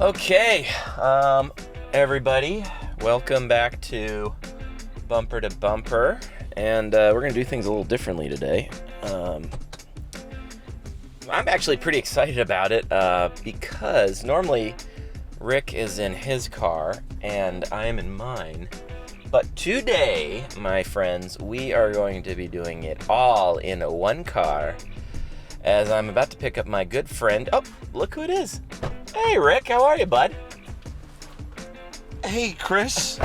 Okay, everybody, welcome back to Bumper to Bumper, and we're going to do things a little differently today. I'm actually pretty excited about it because normally Rick is in his car and I am in mine, but today, my friends, we are going to be doing it all in one car as I'm about to pick up my good friend. Oh, look who it is. Hey, Rick, how are you, bud? Hey, Chris.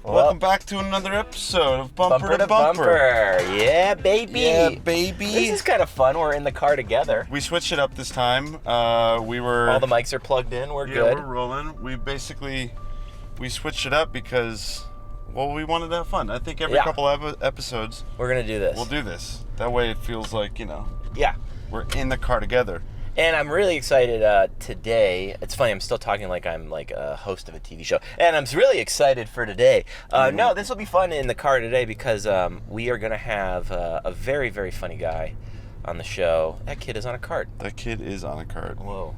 Welcome back to another episode of Bumper to Bumper. Yeah, baby. Yeah, baby. This is kind of fun. We're in the car together. We switched it up this time. All the mics are plugged in. We're good. Yeah, we're rolling. We switched it up because, well, we wanted to have fun. I think every couple episodes, we're going to do this. We'll do this. That way it feels like, Yeah. We're in the car together. And I'm really excited today. It's funny, I'm still talking like I'm like a host of a TV show. And I'm really excited for today. No, this will be fun in the car today because we are going to have a very, very funny guy on the show. That kid is on a cart. Whoa.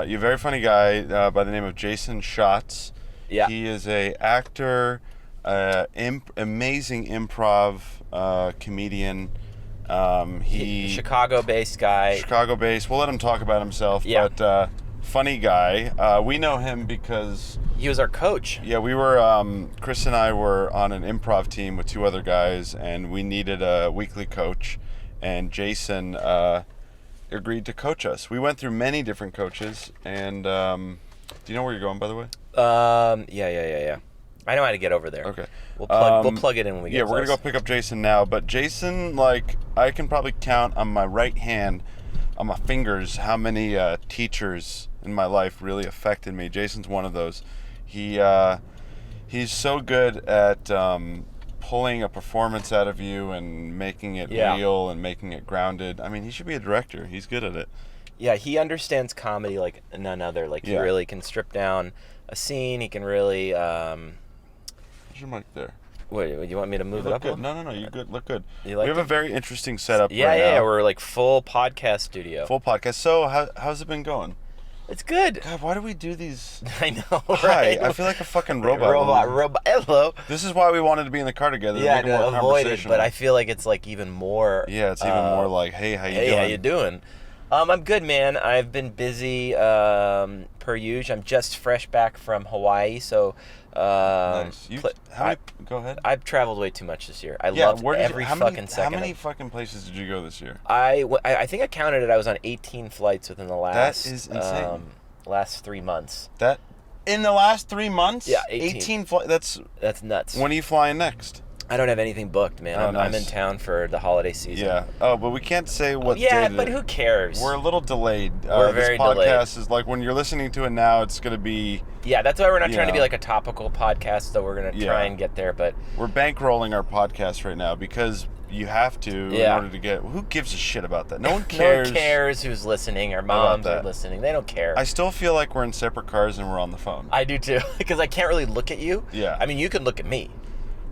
You're a very funny guy by the name of Jason Schatz. Yeah. He is a actor, amazing improv comedian. He's Chicago-based guy. Chicago-based. We'll let him talk about himself. Yeah. But funny guy. We know him because he was our coach. Yeah, we were. Chris and I were on an improv team with two other guys, and we needed a weekly coach. And Jason agreed to coach us. We went through many different coaches. And do you know where you're going, by the way? Yeah. I know how to get over there. Okay. We'll plug it in when we get close. We're going to go pick up Jason now. But Jason, I can probably count on my right hand, on my fingers, how many teachers in my life really affected me. Jason's one of those. He's so good at pulling a performance out of you and making it real and making it grounded. I mean, he should be a director. He's good at it. Yeah, he understands comedy like none other. He really can strip down a scene. He can really... Where's your mic there? Wait, you want me to move it up? Good. No, you good. Look good. You like we have a very interesting setup right now. Yeah, we're like full podcast studio. Full podcast. So, how's it been going? It's good. God, why do we do these? I know, right? Hi, I feel like a fucking robot. Robot. Hello. This is why we wanted to be in the car together. Yeah, to avoid it, but I feel like it's like even more... Yeah, it's even more like, hey, how you doing? I'm good, man. I've been busy per usual. I'm just fresh back from Hawaii, so... nice. Go ahead. I've traveled way too much this year. I loved every fucking second. How many fucking places did you go this year? I think I counted it. I was on 18 flights within the last... That is insane. Last 3 months. In the last 3 months? Yeah, 18 flights. That's nuts. When are you flying next? I don't have anything booked, man. I'm in town for the holiday season. Yeah. Oh, but we can't say what day. Yeah, but who cares? We're a little delayed. We're very delayed. This podcast is like when you're listening to it now, it's going to be... Yeah, that's why we're not trying to be like a topical podcast, so we're going to try and get there, but... We're bankrolling our podcast right now because you have to in order to get... Who gives a shit about that? No one cares. No one cares who's listening. Our moms are listening. They don't care. I still feel like we're in separate cars and we're on the phone. I do too, because I can't really look at you. Yeah. I mean, you can look at me.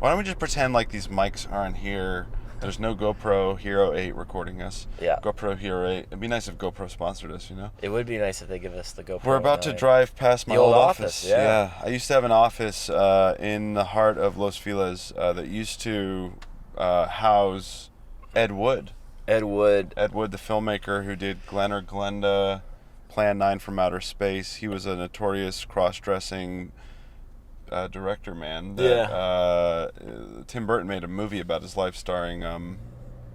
Why don't we just pretend like these mics aren't here? There's no GoPro Hero 8 recording us. Yeah. GoPro Hero 8. It'd be nice if GoPro sponsored us, It would be nice if they give us the GoPro. We're about to drive past my old office. Yeah. I used to have an office in the heart of Los Feliz that used to house Ed Wood. Ed Wood, the filmmaker who did Glenn or Glenda, Plan 9 from Outer Space. He was a notorious cross-dressing... director, man. Tim Burton made a movie about his life starring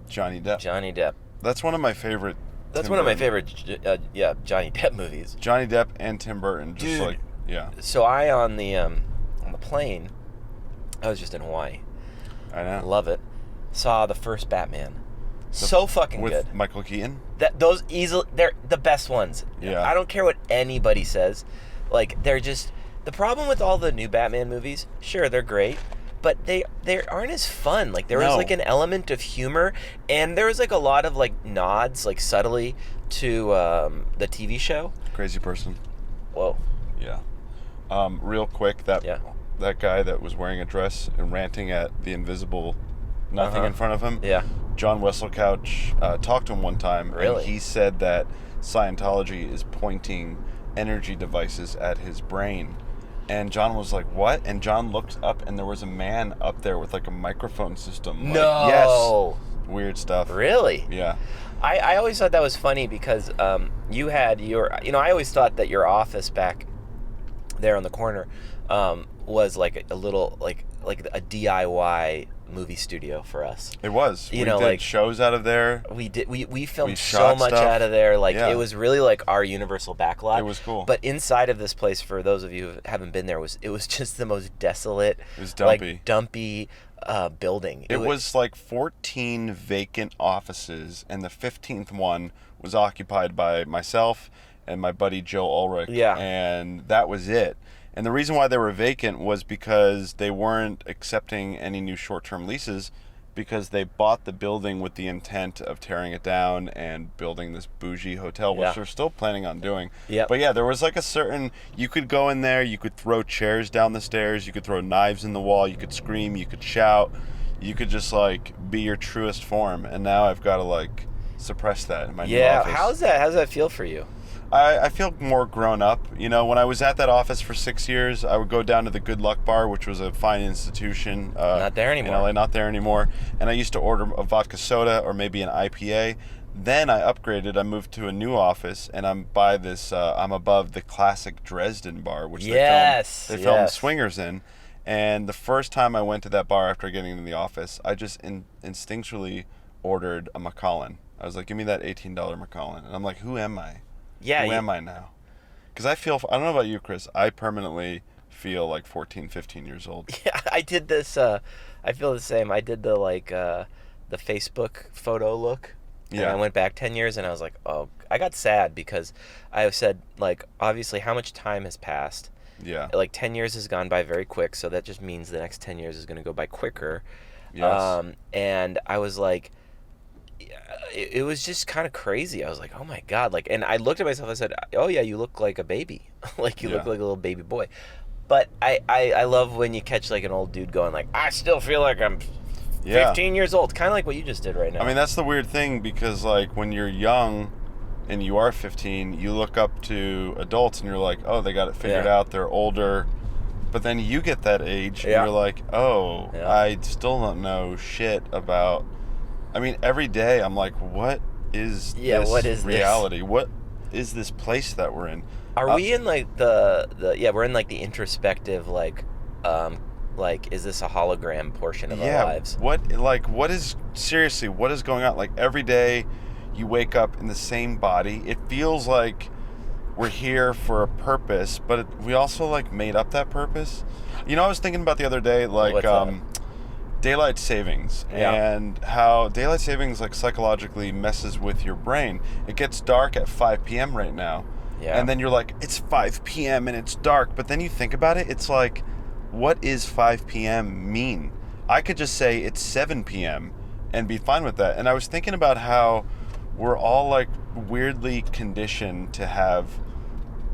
Johnny Depp. That's one of my favorite. Johnny Depp movies. Johnny Depp and Tim Burton, So on the plane, I was just in Hawaii. I know. Love it. Saw the first Batman. So fucking good. With Michael Keaton. They're the best ones. Yeah. I don't care what anybody says. They're just. The problem with all the new Batman movies, sure, they're great, but they aren't as fun. There was an element of humor, and there was a lot of nods, subtly to the TV show. Crazy Person. Whoa. Yeah. Real quick, that guy that was wearing a dress and ranting at the invisible nothing in front of him. Yeah. John Wesselcouch talked to him one time, Really? and he said that Scientology is pointing energy devices at his brain. And John was like, what? And John looked up, and there was a man up there with like a microphone system. Like, No. yes. Weird stuff. Really? Yeah. I always thought that was funny because you had your, I always thought that your office back there on the corner was like a little, like a DIY movie studio for us. It was. We did like shows out of there. We filmed so shot much stuff out of there. Like Yeah. it was really like our universal backlot. It was cool. But inside of this place, for those of you who haven't been there, it was just the most desolate, It was dumpy. like dumpy building. It was like 14 vacant offices, and the 15th one was occupied by myself and my buddy Joe Ulrich. Yeah. And that was it. And the reason why they were vacant was because they weren't accepting any new short-term leases, because they bought the building with the intent of tearing it down and building this bougie hotel, which Yeah. they're still planning on doing. Yep. But yeah, there was like a certain, you could go in there, you could throw chairs down the stairs, you could throw knives in the wall, you could scream, you could shout, you could just like be your truest form. And now I've got to like suppress that in my new office. How's that feel for you? I feel more grown up. You know, when I was at that office for 6 years, I would go down to the Good Luck Bar, which was a fine institution. Not there anymore. In LA, not there anymore. And I used to order a vodka soda or maybe an IPA. Then I upgraded. I moved to a new office, and I'm by this. I'm above the classic Dresden bar, which they filmed Swingers in. And the first time I went to that bar after getting into the office, I just instinctually ordered a Macallan. I was like, "Give me that $18 Macallan." And I'm like, "Who am I? Yeah. Who am I now?" Because I don't know about you, Chris. I permanently feel like 14, 15 years old. Yeah, I did this. I feel the same. I did the the Facebook photo look. And Yeah. I went back 10 years, and I was like, oh, I got sad because I said, like, obviously how much time has passed. Yeah. Like 10 years has gone by very quick, so that just means the next 10 years is going to go by quicker. Yes. And I was like, it was just kind of crazy. I was like, oh my God. Like, and I looked at myself, I said, oh yeah, you look like a baby. Like you look like a little baby boy. But I love when you catch like an old dude going like, I still feel like I'm 15 years old. Kind of like what you just did right now. I mean, that's the weird thing, because like when you're young and you are 15, you look up to adults and you're like, oh, they got it figured out. They're older. But then you get that age and you're like, oh, I still don't know shit about. I mean, every day I'm like, what is this reality? This? What is this place that we're in? Are we in like we're in like the introspective like is this a hologram portion of our lives? What is going on? Like every day you wake up in the same body. It feels like we're here for a purpose, but we also like made up that purpose. You know, I was thinking about the other day, like daylight savings and how daylight savings like psychologically messes with your brain. It gets dark at 5 p.m. right now. Yeah. And then you're like, it's 5 p.m. and it's dark. But then you think about it, it's like, what is 5 p.m. mean? I could just say it's 7 p.m. and be fine with that. And I was thinking about how we're all like weirdly conditioned to have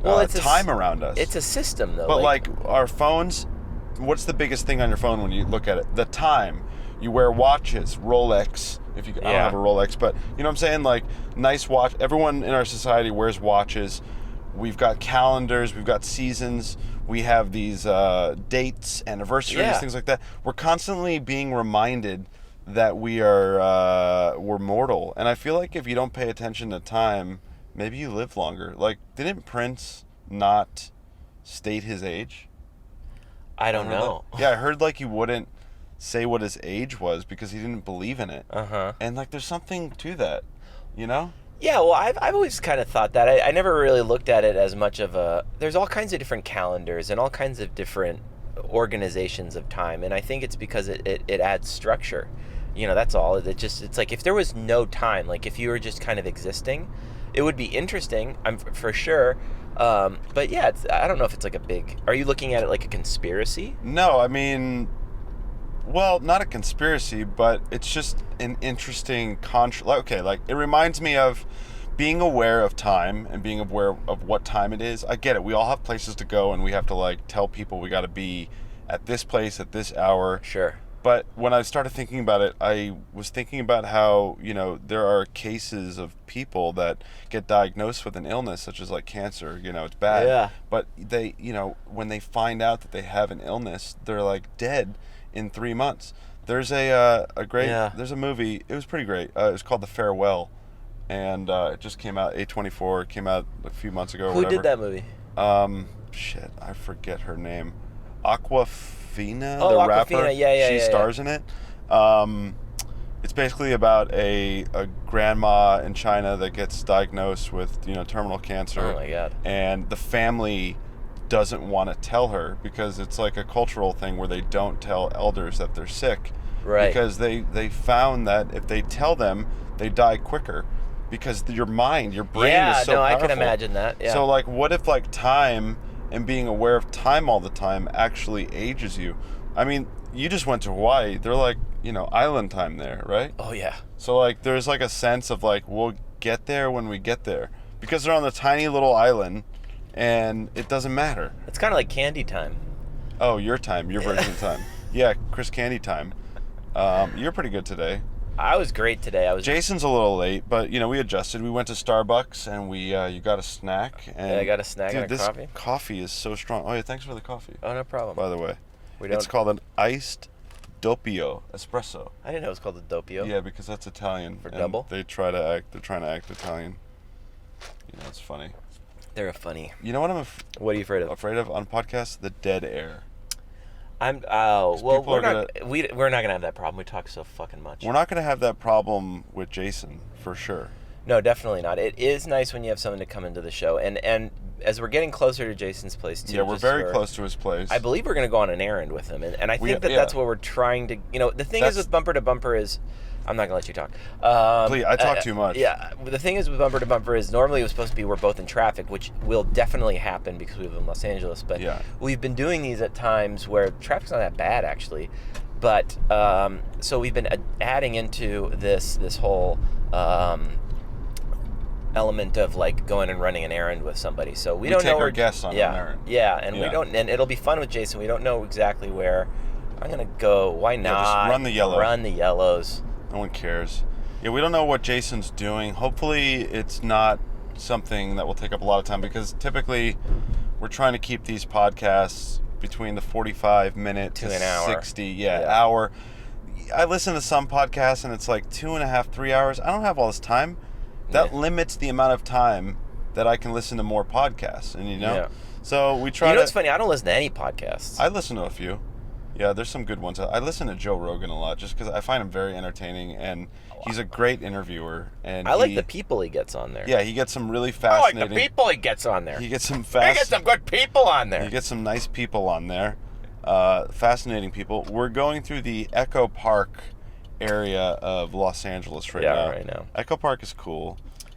time around us. It's a system though. But like our phones, what's the biggest thing on your phone when you look at it? The time. You wear watches, Rolex. I don't have a Rolex, but you know what I'm saying? Like nice watch. Everyone in our society wears watches. We've got calendars. We've got seasons. We have these dates, anniversaries, things like that. We're constantly being reminded that we're mortal. And I feel like if you don't pay attention to time, maybe you live longer. Like, didn't Prince not state his age? I don't know. Yeah, I heard like he wouldn't say what his age was because he didn't believe in it. And like there's something to that, you know? Yeah, well, I've always kind of thought that. I never really looked at it as much of a... There's all kinds of different calendars and all kinds of different organizations of time, and I think it's because it adds structure. You know, that's all. It's like if there was no time, like if you were just kind of existing, it would be interesting, for sure. But yeah, I don't know if it's like a big... Are you looking at it like a conspiracy? No, I mean... Well, not a conspiracy, but it's just an interesting like it reminds me of being aware of time and being aware of what time it is. I get it. We all have places to go and we have to like tell people we got to be at this place at this hour. Sure. But when I started thinking about it, I was thinking about how, there are cases of people that get diagnosed with an illness such as like cancer. It's bad. Yeah. But they, when they find out that they have an illness, they're like dead in 3 months. There's there's a movie. It was pretty great. It was called The Farewell, and it just came out. A24 it came out a few months ago. Who did that movie? I forget her name. Aquafina, the rapper. She stars in it. It's basically about a grandma in China that gets diagnosed with terminal cancer. Oh my God! And the family doesn't want to tell her because it's like a cultural thing where they don't tell elders that they're sick. Right. Because they found that if they tell them, they die quicker. Because your brain is so powerful. Yeah, I can imagine that. Yeah. So like, what if like time and being aware of time all the time actually ages you? I mean, you just went to Hawaii. They're like, island time there, right? Oh yeah. So like, there's like a sense of like, we'll get there when we get there, because they're on the tiny little island, and it doesn't matter. It's kind of like candy time. Oh, your version of time. Yeah, Chris Candy time. You're pretty good today. I was great today. Jason's a little late, but we adjusted. We went to Starbucks and you got a snack. And I got a snack and a coffee. This coffee is so strong. Oh yeah, thanks for the coffee. Oh, no problem. By the way, it's called an iced doppio espresso. I didn't know it was called a doppio. Yeah, because that's Italian. For double. They're trying to act Italian. It's funny. They're funny. You know what what are you afraid of? Afraid of on podcasts? The dead air. We're not gonna have that problem. We talk so fucking much. We're not gonna have that problem with Jason for sure. No, definitely not. It is nice when you have someone to come into the show, and as we're getting closer to Jason's place too. Yeah, we're very close to his place. I believe we're gonna go on an errand with him, and I think that's what we're trying to. The thing is with Bumper to Bumper is. I'm not gonna let you talk. Please, I talk too much. Yeah, the thing is with Bumper to Bumper is normally it was supposed to be we're both in traffic, which will definitely happen because we live in Los Angeles. But we've been doing these at times where traffic's not that bad actually. But so we've been adding into this whole element of like going and running an errand with somebody. So we don't take know our guests on an errand. Yeah, and we don't, and it'll be fun with Jason. We don't know exactly where. I'm gonna go. Why not? Just run the yellow. Run the yellows. No one cares. Yeah, we don't know what Jason's doing. Hopefully it's not something that will take up a lot of time, because typically we're trying to keep these podcasts between the 45-minute to an hour. 60 hour. I listen to some podcasts and it's like 2.5, 3 hours. I don't have all this time. That limits the amount of time that I can listen to more podcasts. And so we try what's funny? I don't listen to any podcasts. I listen to a few. Yeah, there's some good ones. I listen to Joe Rogan a lot just because I find him very entertaining, and he's a great interviewer. And I like the people he gets on there. Yeah, he gets some really fascinating... I like the people he gets on there. He gets some good people on there. He gets some nice people on there. Fascinating people. We're going through the Echo Park area of Los Angeles right now. Echo Park is cool.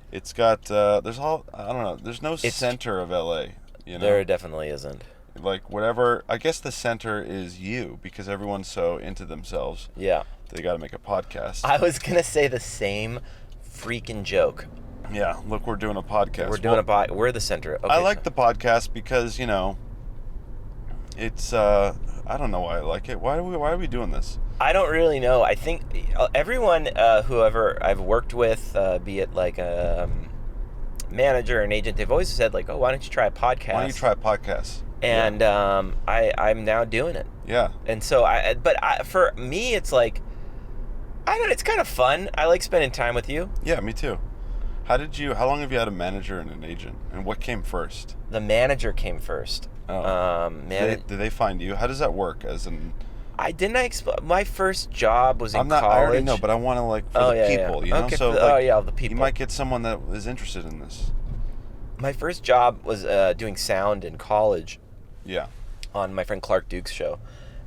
It's got... I don't know. There's no center of LA. There definitely isn't. Like whatever, I guess the center is you, because everyone's so into themselves. Yeah. They got to make a podcast. I was going to say the same freaking joke. Yeah, look, we're doing a podcast. We're the center. Okay, I like the podcast because, it's, I don't know why I like it. Why are we doing this? I don't really know. I think everyone, whoever I've worked with, be it like a manager or an agent, they've always said like, oh, why don't you try a podcast? Why don't you try a podcast? And I'm now doing it. Yeah. And so for me, it's like, I don't know, it's kind of fun. I like spending time with you. Yeah, me too. How long have you had a manager and an agent? And what came first? The manager came first. Oh. Did they find you? How does that work? My first job was in college. I already know, but I want to for the people, Okay, so the people. You might get someone that is interested in this. My first job was doing sound in college. Yeah. On my friend Clark Duke's show.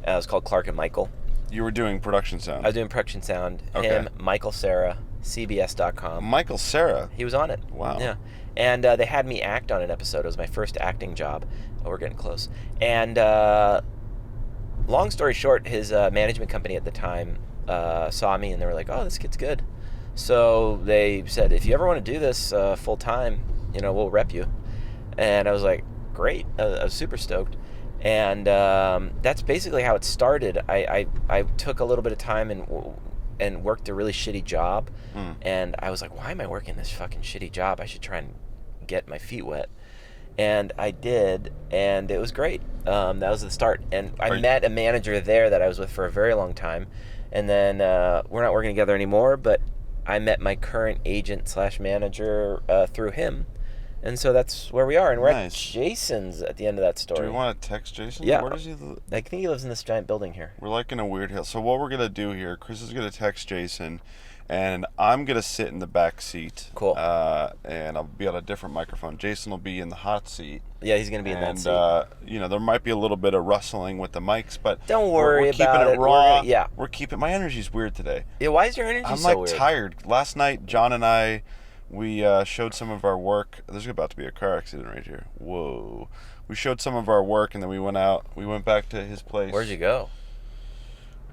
It was called Clark and Michael. You were doing production sound. I was doing production sound. Okay. Him, Michael Cera, CBS.com. Michael Cera? He was on it. Wow. Yeah. And they had me act on an episode. It was my first acting job. Oh, we're getting close. And long story short, his management company at the time saw me and they were like, oh, this kid's good. So they said, if you ever want to do this full time, we'll rep you. And I was like, great. I was super stoked. And that's basically how it started. I took a little bit of time and worked a really shitty job. And I was like, why am I working this fucking shitty job? I should try and get my feet wet. And I did, and it was great. That was the start. And I met a manager there that I was with for a very long time. And then we're not working together anymore, but I met my current agent / manager through him. And so that's where we are. And we're at Jason's at the end of that story. Do we want to text Jason? Yeah. Where does he live? I think he lives in this giant building here. We're like in a weird hill. So what we're going to do here, Chris is going to text Jason, and I'm going to sit in the back seat. Cool. And I'll be on a different microphone. Jason will be in the hot seat. Yeah, he's going to be in that seat. And, there might be a little bit of rustling with the mics, but don't worry we're about keeping it raw. Yeah. We're keeping my energy's weird today. Yeah, why is your energy so weird? I'm like tired. Last night, John and I, we showed some of our work. There's about to be a car accident right here. Whoa. We showed some of our work, and then we went out. We went back to his place. Where'd you go?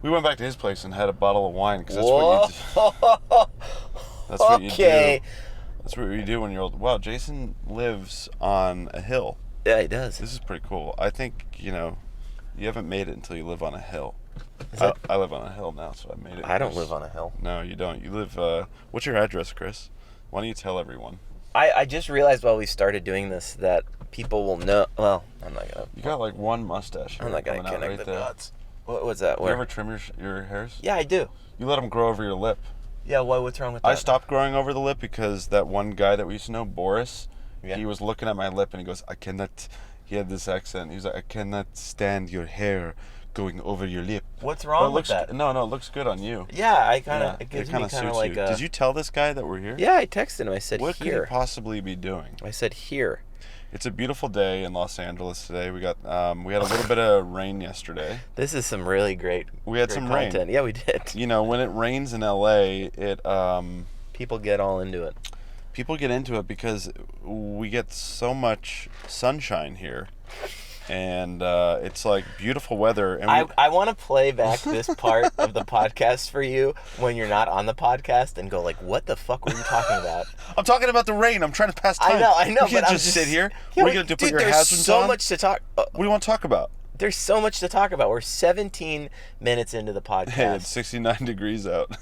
We went back to his place and had a bottle of wine, because that's what you do. That's what you do. That's what you do when you're old. Wow, Jason lives on a hill. Yeah, he does. This is pretty cool. I think, you haven't made it until you live on a hill. I live on a hill now, so I made it. I don't live on a hill. No, you don't. You live, what's your address, Chris? Why don't you tell everyone? I just realized while we started doing this that people will know. Well, I'm not going to. You got like one mustache here. I'm not going to connect the dots. What was that? You ever trim your hairs? Yeah, I do. You let them grow over your lip. Yeah, what's wrong with that? I stopped growing over the lip because that one guy that we used to know, Boris, he was looking at my lip and he goes, he had this accent. He was like, I cannot stand your hair going over your lip. What's wrong with that? No, it looks good on you. Yeah, it gives me kind of like you. Did you tell this guy that we're here? Yeah, I texted him. I said, what here. What could he possibly be doing? I said, here. It's a beautiful day in Los Angeles today. We got we had a little bit of rain yesterday. This is some really great. We had some content. Rain. Yeah, we did. When it rains in LA, people get all into it. People get into it because we get so much sunshine here. And it's like beautiful weather. And I want to play back this part of the podcast for you when you're not on the podcast and go like, what the fuck were you talking about? I'm talking about the rain. I'm trying to pass time. I know. You can't just sit here. Yeah, what are you going to do, put your hazards on? There's so much to talk. What do you want to talk about? There's so much to talk about. We're 17 minutes into the podcast. Hey, it's 69 degrees out.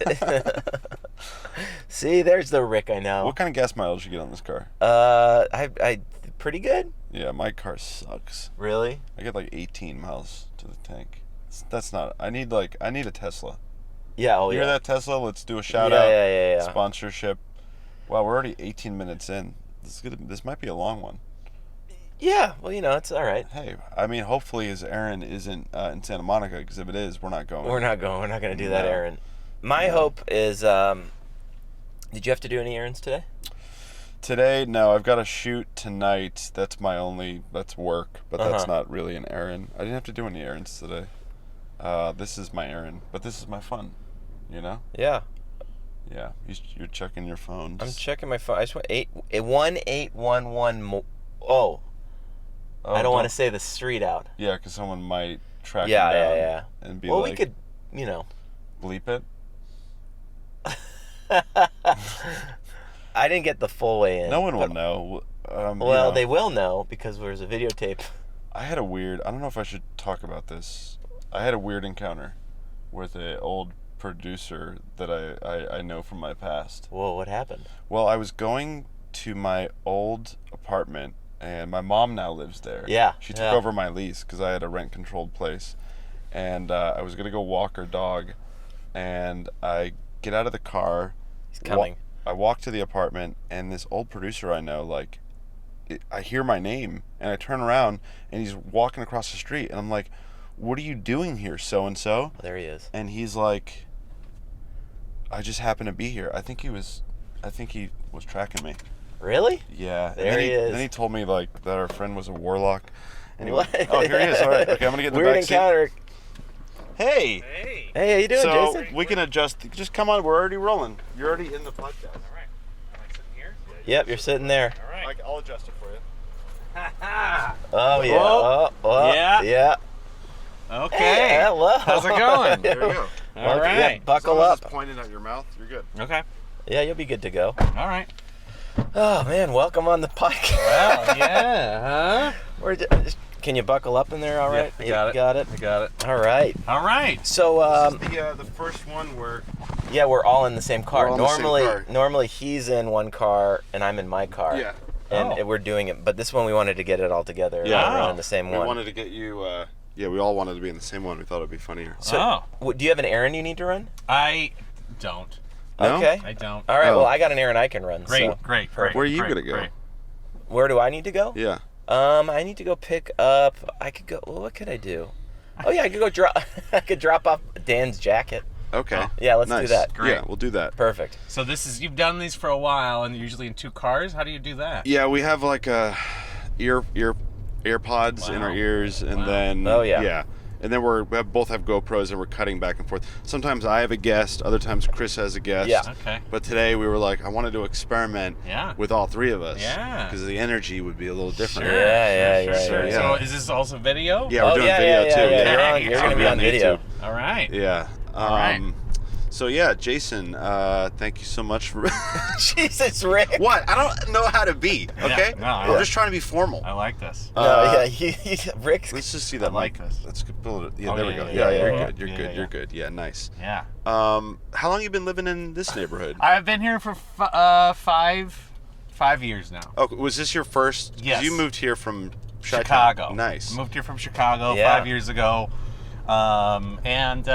See, there's the Rick I know. What kind of gas mileage you get on this car? I pretty good. Yeah, my car sucks. Really? I get like 18 miles to the tank. That's not. I need a Tesla. Yeah. Oh, you yeah. hear that, Tesla? Let's do a shout out. Yeah. Sponsorship. Wow, we're already 18 minutes in. This might be a long one. Yeah. Well, it's all right. Hey, I mean, hopefully his errand isn't in Santa Monica, because if it is, we're not going. We're not going to do that errand. My hope is. Did you have to do any errands today? Today, no. I've got a shoot tonight. That's work, but that's not really an errand. I didn't have to do any errands today. This is my errand, but this is my fun. Yeah. Yeah. You're checking your phones. I'm checking my phone. I just want 1811. Oh, I don't want to say the street out. Yeah, because someone might track you down. Yeah. And be we could, bleep it. I didn't get the full way in. No one will know. They will know because there's a videotape. I don't know if I should talk about this. I had a weird encounter with an old producer that I know from my past. Whoa, what happened? Well, I was going to my old apartment, and my mom now lives there. Yeah. She took over my lease because I had a rent-controlled place. And I was going to go walk her dog, and I get out of the car. He's coming. I walk to the apartment, and this old producer I know, I hear my name, and I turn around, and he's walking across the street, and I'm like, what are you doing here, so-and-so? Well, there he is. And he's like, I just happen to be here. I think he was tracking me. Really? Yeah. There he is. Then he told me, that our friend was a warlock. Anyway. Oh, here he is. All right. Okay, I'm going to get in the Weird back seat. encounter. Hey, how you doing, Jason? So we can adjust. Just come on. We're already rolling. You're already in the podcast. All right. Am I sitting here? Yep, you're sitting there. All right. I'll adjust it for you. Oh, yeah. Whoa. Yeah. Okay. Hey, hello. How's it going? There we go. All right. Yeah, buckle up. up. Just pointing at your mouth. You're good. Okay. Yeah, you'll be good to go. All right. Oh, man, welcome on the podcast. Well, yeah, huh? Can you buckle up in there? All right. I got You it. got it. I got it. All right. All right. So This is the first one where yeah, we're all in the same car. We're all in the same car. Normally he's in one car and I'm in my car. Yeah. And Oh. we're doing it, but this one we wanted to get it all together. Yeah. We're in the same we one. wanted to get you. Yeah, we all wanted to be in the same one. We thought it'd be funnier. So, do you have an errand you need to run? I don't. No? Okay. I don't. All right. Oh. Well, I got an errand I can run. Great, so. great. Perfect. Where are you great, gonna go? great. Where do I need to go? Yeah. I need to go pick up. I could go. Well, what could I do? Oh yeah, I could go drop. I could drop off Dan's jacket. Okay. Oh. Yeah, let's do Nice. that. Great. Yeah, we'll do that. Perfect. So you've done these for a while, and usually in 2 cars. How do you do that? Yeah, we have like AirPods in our Wow. ears, and Wow. then Oh, yeah. and then we both have GoPros, and we're cutting back and forth. Sometimes I have a guest, other times Chris has a guest. Yeah. Okay. But today we were like, I wanted to experiment Yeah. with all 3 of us. Yeah. Because the energy would be a little different. Sure. Yeah. yeah. So is this also video? Yeah, we're doing yeah, video yeah, too. yeah, You're on- you're gonna be on video. YouTube. All right. Yeah. All right. So yeah, Jason, thank you so much for. Jesus, Rick. What? I don't know how to be. Okay. no, I'm just trying to be formal. I like this. No, Rick's. Let's just see that I like mic. this. Let's build it. Yeah, Oh, there yeah, we go. yeah, Yeah, yeah, you're yeah. good. You're Yeah, good. yeah. You're good. Yeah, nice. Yeah. How long you been living in this neighborhood? I've been here for 5 years now. Oh, was this your first? 'Cause Yes. You moved here from Chi-Town. Chicago. Nice. Moved here from Chicago Yeah. 5 years ago. And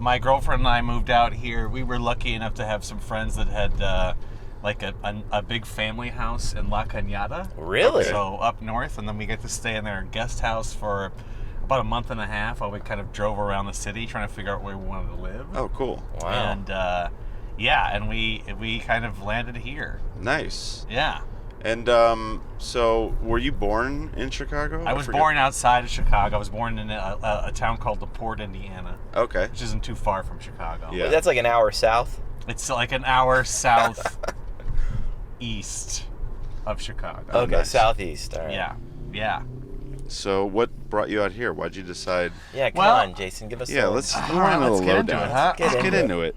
my girlfriend and I moved out here. We were lucky enough to have some friends that had like a big family house in La Cañada. Really? So up north, and then we get to stay in their guest house for about a month and a half while we kind of drove around the city trying to figure out where we wanted to live. Oh, cool. Wow. And and we kind of landed here. Nice. Yeah. And so, were you born in Chicago? I was forget. born outside of Chicago. I was born in a town called LaPorte, Indiana, Okay. which isn't too far from Chicago. Yeah. That's like an hour south. It's like an hour south east of Chicago. Okay, nice. southeast. All right. Yeah. So, what brought you out here? Why'd you decide? Yeah, come Well, on, Jason, give us. Yeah, a let's. All I right, want to know let's the get into lowdown. it, huh? Let's get into it.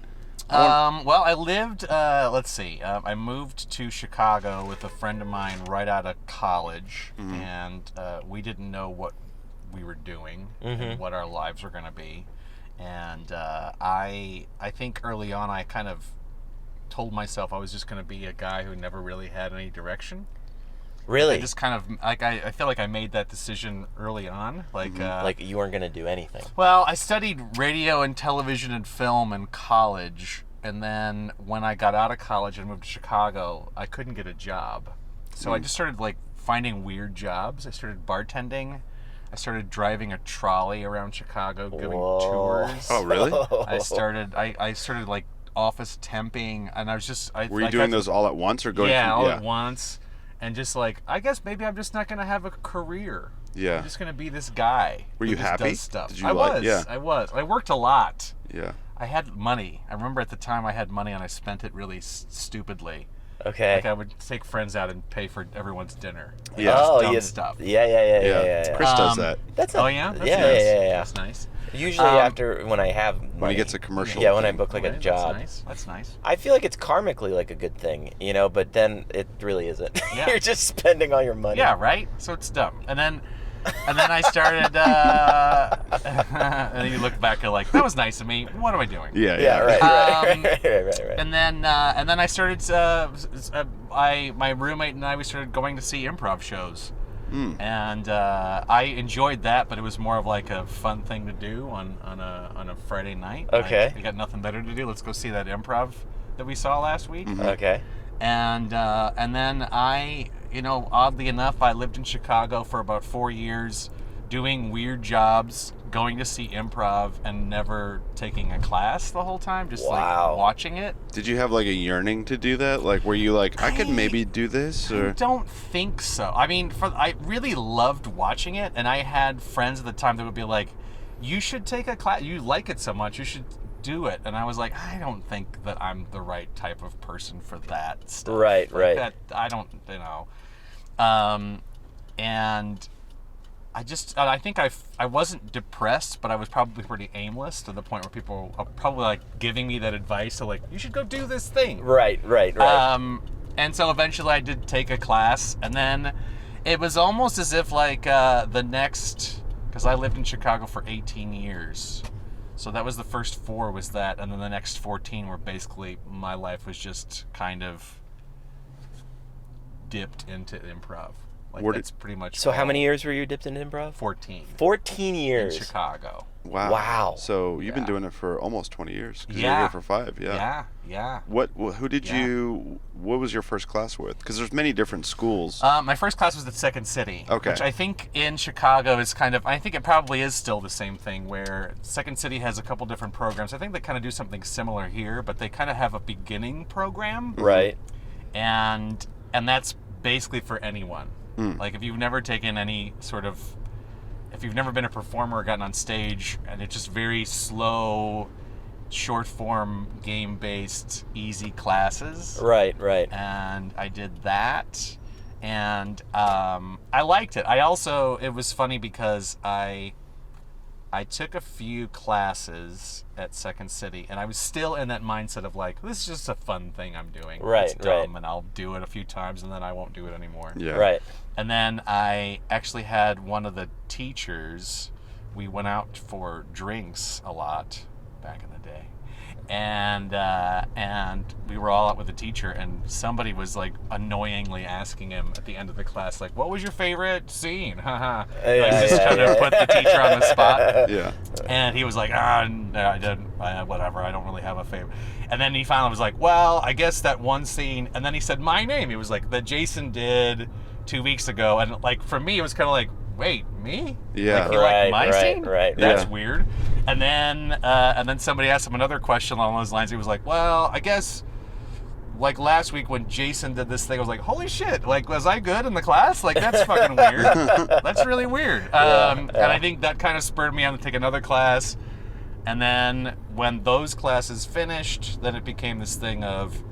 Well, I lived, let's see, I moved to Chicago with a friend of mine right out of college, and we didn't know what we were doing and what our lives were going to be. And I think early on I kind of told myself I was just going to be a guy who never really had any direction. Really? I just kind of, like, I feel like I made that decision early on. Like like you weren't gonna do anything. well, I studied radio and television and film in college, and then when I got out of college and moved to Chicago, I couldn't get a job. So I just started like finding weird jobs. I started bartending. I started driving a trolley around Chicago, giving Whoa. tours. Oh, really? I started like office temping, and I was just Were you doing those all at once or going? yeah, from, all at once, and just like, I guess maybe I'm just not gonna have a career. Yeah. I'm just gonna be this guy. Were who you just happy? Does stuff. Did you I like- was. yeah. I was. I worked a lot. Yeah. I had money. I remember at the time I had money and I spent it really stupidly. Okay. Like I would take friends out and pay for everyone's dinner. Like, Yeah. just Oh, dumb yeah. stuff. Yeah. Chris does Um, that That's Oh yeah. That's yeah, nice. yeah. That's nice. Usually after when I have money. when he gets a commercial. Yeah, when I thing. book like a Okay, job. That's nice. That's nice. I feel like it's karmically like a good thing, you know, but then it really isn't. Yeah. You're just spending all your money. Yeah, right. So it's dumb. And then I started. And then you look back and like, that was nice of me. What am I doing? Yeah. Yeah, right. Um, Right. And then I started. My roommate and I, we started going to see improv shows, and I enjoyed that. But it was more of like a fun thing to do on a Friday night. Okay. Like, we got nothing better to do. Let's go see that improv that we saw last week. Okay. And then I, oddly enough, I lived in Chicago for about 4 years, doing weird jobs, going to see improv, and never taking a class the whole time, just Wow. like watching it. Did you have like a yearning to do that? Like, were you like, I could maybe do this? I Or don't think so. I mean, I really loved watching it, and I had friends at the time that would be like, "You should take a class. You like it so much. You should do it." And I was like, I don't think that I'm the right type of person for that stuff. Right, Like right. That I don't, and I think I wasn't depressed, but I was probably pretty aimless to the point where people are probably like giving me that advice to like, you should go do this thing. Right. And so eventually I did take a class, and then It was almost as if like the next, because I lived in Chicago for 18 years. So that was the first 4 was that, and then the next 14 were basically my life was just kind of dipped into improv. Like that's pretty much. So how many years were you dipped into improv? 14. 14 years. In Chicago. Wow. So you've been doing it for almost 20 years. 'Cause you were here for 5. Yeah. Yeah. What was your first class with? Because there's many different schools. My first class was at Second City. Okay. Which I think in Chicago is I think it probably is still the same thing, where Second City has a couple different programs. I think they kind of do something similar here, but they kind of have a beginning program. Right. And that's basically for anyone. Like if you've never taken any sort of, if you've never been a performer or gotten on stage, and it's just very slow, short form, game based, easy classes. Right. And I did that, and I liked it. It was funny because I took a few classes at Second City, and I was still in that mindset of like, this is just a fun thing I'm doing. Right, It's dumb, right. and I'll do it a few times, and then I won't do it anymore. Yeah. Right. And then I actually had one of the teachers, we went out for drinks a lot back in the day. And we were all out with the teacher, and somebody was like annoyingly asking him at the end of the class, like, what was your favorite scene? Haha. Just kind of put the teacher on the spot. Yeah. And he was like, no, I didn't, whatever, I don't really have a favorite. And then he finally was like, well, I guess that one scene, and then he said my name. He was like, that Jason did 2 weeks ago. And like, for me, it was kind of like, wait, me? Yeah. Like, you like my Right, scene? right. That's Yeah. weird. And then somebody asked him another question along those lines. He was like, well, I guess like last week when Jason did this thing, I was like, holy shit, like, was I good in the class? Like, that's fucking weird. That's really weird. And I think that kind of spurred me on to take another class. And then when those classes finished, then it became this thing of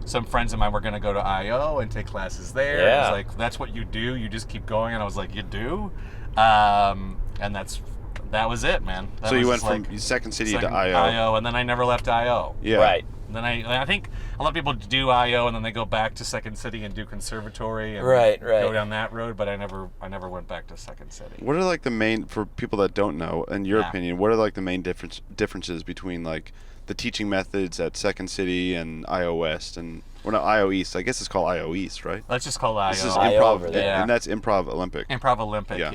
some friends of mine were going to go to I.O. and take classes there. Yeah. It was like, that's what you do? You just keep going? And I was like, you do? And that was it, man. That So you was went just from Second City to second I.O. I.O., and then I never left I.O. Yeah. Right. And then I think a lot of people do I.O. and then they go back to Second City and do conservatory and Right. go down that road, but I never went back to Second City. What are like the main, for people that don't know, in your Yeah. opinion, what are like the main differences between like the teaching methods at Second City and I.O. West and, well, not I.O. East. I guess it's called I.O. East, right? Let's just call it This is I.O. I.O. improv, over there. Yeah. and that's Improv Olympic. Improv Olympic, Yeah.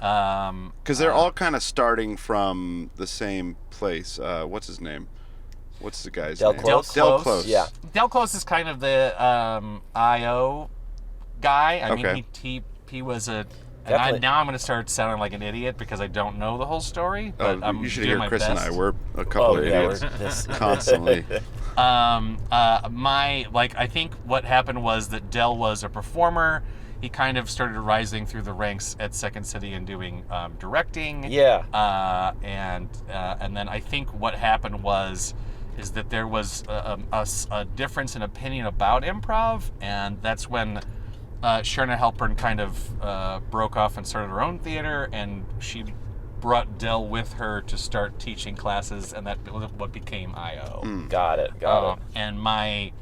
yeah. Because they're all kind of starting from the same place. What's his name? What's the guy's Del name? Close? Del Close. Close. Yeah. Del Close is kind of the I.O. guy. I Okay. mean, he was a... Definitely. Now I'm going to start sounding like an idiot because I don't know the whole story. But I'm you should doing hear my Chris best. and I. We're a couple of idiots constantly. I think what happened was that Del was a performer. He kind of started rising through the ranks at Second City and doing directing. Yeah. And then I think what happened is that there was a difference in opinion about improv, and that's when Sharna Halpern kind of broke off and started her own theater, and she brought Del with her to start teaching classes, and that was what became I.O. Got it. And my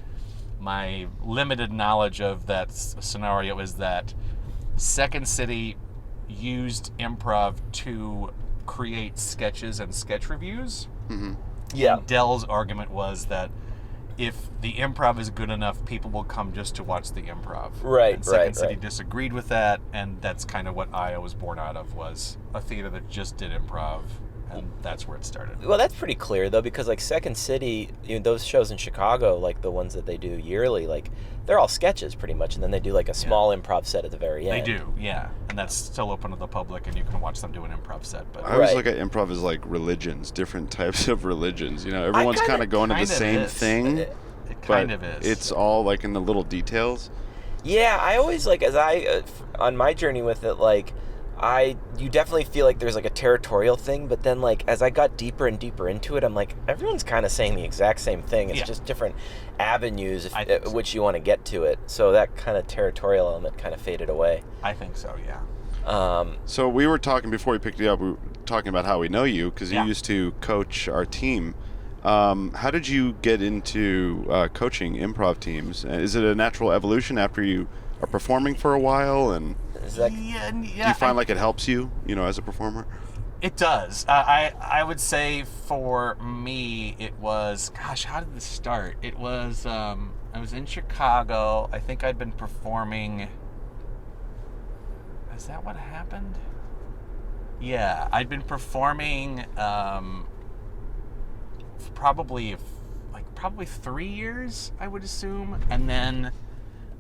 limited knowledge of that scenario is that Second City used improv to create sketches and sketch reviews. Yeah. And Del's argument was that if the improv is good enough, people will come just to watch the improv. Right, And Second right, City right. disagreed with that, and that's kind of what I.O. was born out of, was a theater that just did improv, and that's where it started. Well, that's pretty clear though, because like Second City, those shows in Chicago, like the ones that they do yearly, like they're all sketches pretty much, and then they do like a small improv set at the very They end. do, yeah. And that's still open to the public, and you can watch them do an improv set. But I always Right. look at improv as like religions, different types of religions. You know, everyone's kinda- kind of going to the kind of same is. thing, It but kind of is. it's all like in the little details. Yeah, I always like on my journey with it, like you definitely feel like there's like a territorial thing, but then like as I got deeper and deeper into it, I'm like, everyone's kind of saying the exact same thing. It's Yeah. just different avenues I think so. which you want to get to it. So that kind of territorial element kind of faded away. I think so, yeah. So we were talking before we picked you up. We were talking about how we know you because you Yeah. used to coach our team. How did you get into coaching improv teams? Is it a natural evolution after you are performing for a while? And Is that Yeah, Do you find like it helps you, as a performer? It does. I would say for me, it was, gosh, how did this start? It was, I was in Chicago. I think I'd been performing. Is that what happened? Yeah, I'd been performing probably 3 years, I would assume. And then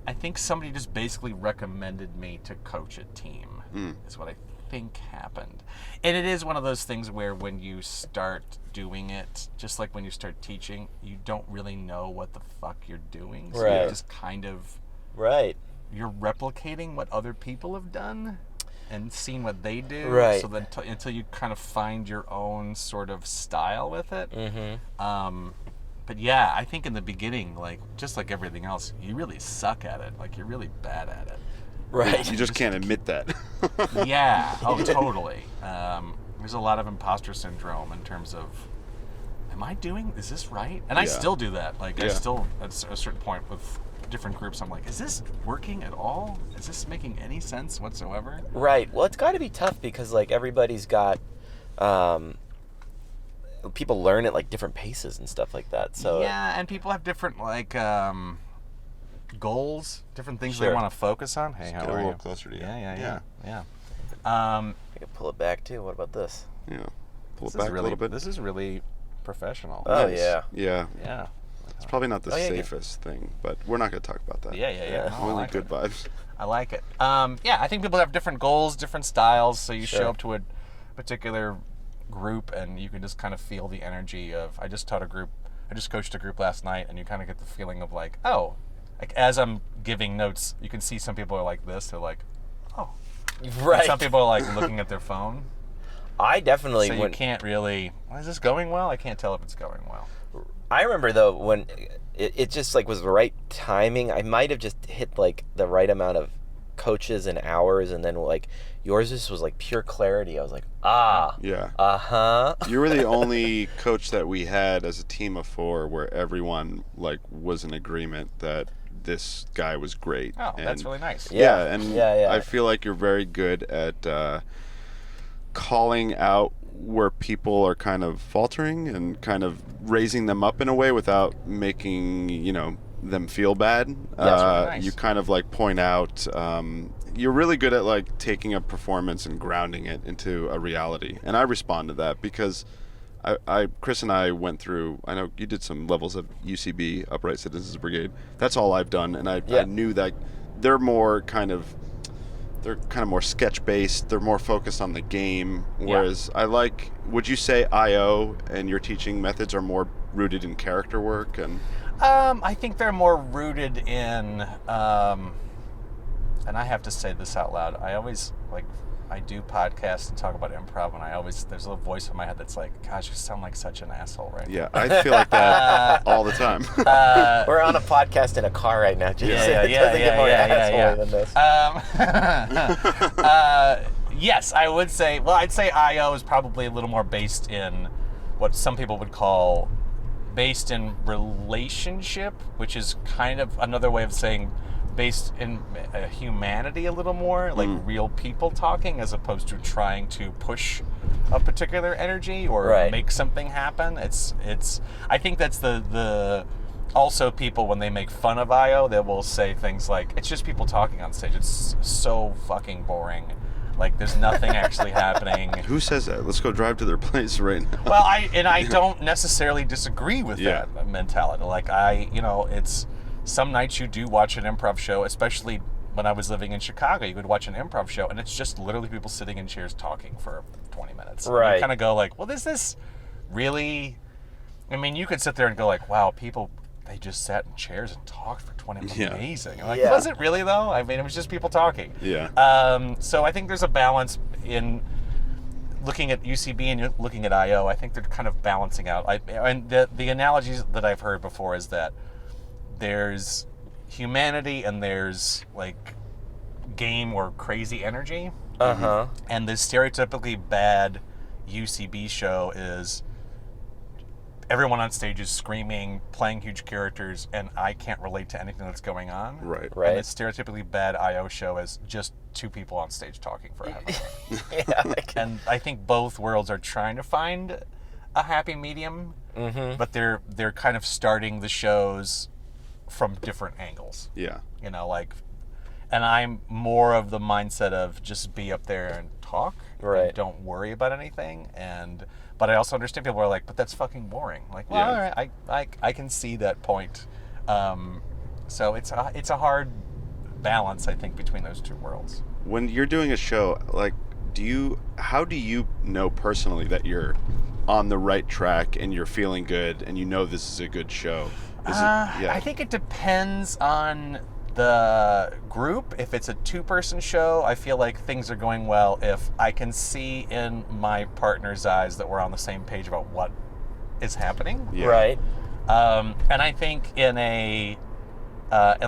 I think somebody just basically recommended me to coach a team, is what I think happened. And it is one of those things where when you start doing it, just like when you start teaching, you don't really know what the fuck you're doing. So Right. you're just kind of right? you're replicating what other people have done and seeing what they do. Right. So then until you kind of find your own sort of style with it. But yeah, I think in the beginning, like just like everything else, you really suck at it. Like you're really bad at it. Right. You just can't admit that. Yeah. Oh, totally. There's a lot of imposter syndrome in terms of, is this right? And I Yeah. still do that. Like I Yeah. still, at a certain point with different groups, I'm like, is this working at all? Is this making any sense whatsoever? Right. Well, it's got to be tough because like everybody's got, people learn at like different paces and stuff like that. So Yeah, and people have different like goals, different things they Sure. want to focus on. Hey, how Get a are little you? closer to you. Yeah. I can pull it back too. What about this? Yeah. Pull it This back is really, a little bit. This is really professional. Oh Nice. yeah. Yeah. Yeah. It's probably not the Oh, yeah, safest thing, but we're not going to talk about that. Yeah. No, I Only like good it. vibes. I like it. Yeah, I think people have different goals, different styles. So you Sure. show up to a particular group and you can just kind of feel the energy of. I just coached a group last night, and you kind of get the feeling of like, oh, like as I'm giving notes, you can see some people are like this. They're like, oh. Right. And some people are like looking at their phone. I definitely So you went. can't really. Is this going well? I can't tell if it's going well. I remember though when it just like was the right timing. I might have just hit like the right amount of coaches and hours, and then like yours just was like pure clarity. I was like, Yeah. uh-huh. You were the only coach that we had as a team of 4 where everyone like was in agreement that this guy was great. Oh, that's And- really nice. Yeah. and Yeah. I feel like you're very good at calling out where people are kind of faltering and kind of raising them up in a way without making them feel bad. That's really nice. You kind of like point out. You're really good at like taking a performance and grounding it into a reality, and I respond to that because Chris and I went through. I know you did some levels of UCB, Upright Citizens Brigade. That's all I've done, and I knew that they're kind of more sketch based. They're more focused on the game. Whereas would you say IO and your teaching methods are more rooted in character work and? I think they're more rooted in, and I have to say this out loud. I always I do podcasts and talk about improv, and there's a little voice in my head that's like, "Gosh, you sound like such an asshole right now." Yeah, I feel like that all the time. We're on a podcast in a car right now, Jason. Yeah, It doesn't get more asshole than this. Yes, I would say. Well, I'd say IO is probably a little more based in what some people would call based in relationship, which is kind of another way of saying based in humanity a little more, like real people talking, as opposed to trying to push a particular energy or make something happen. It's. I think that's the also people when they make fun of IO, they will say things like, "It's just people talking on stage. It's so fucking boring. Like there's nothing actually happening." Who says that? Let's go drive to their place right now. Well, I don't necessarily disagree with that mentality. Like it's some nights you do watch an improv show, especially when I was living in Chicago, you would watch an improv show and it's just literally people sitting in chairs talking for 20 minutes. Right. And you kind of go like, well, is this really? I mean, you could sit there and go like, wow, people, they just sat in chairs and talked for 20 minutes. Yeah. Amazing. Like, was it really though? I mean, it was just people talking. Yeah. So I think there's a balance in looking at UCB and looking at IO. I think they're kind of balancing out. And the analogies that I've heard before is that there's humanity and there's like game or crazy energy. Uh-huh. And the stereotypically bad UCB show is everyone on stage is screaming, playing huge characters, and I can't relate to anything that's going on. Right. Right. And the stereotypically bad IO show is just two people on stage talking for a half hour. Yeah. And I think both worlds are trying to find a happy medium, but they're kind of starting the shows from different angles. Yeah. You know, like, and I'm more of the mindset of just be up there and talk, Right. and don't worry about anything. But I also understand people are like, but that's fucking boring. Like, well, Yeah. all right, I can see that point. So it's a hard balance, I think, between those two worlds. When you're doing a show, like, how do you know personally that you're on the right track and you're feeling good and you know this is a good show? I think it depends on the group. If it's a two-person show, I feel like things are going well if I can see in my partner's eyes that we're on the same page about what is happening. Yeah. Right. And I think in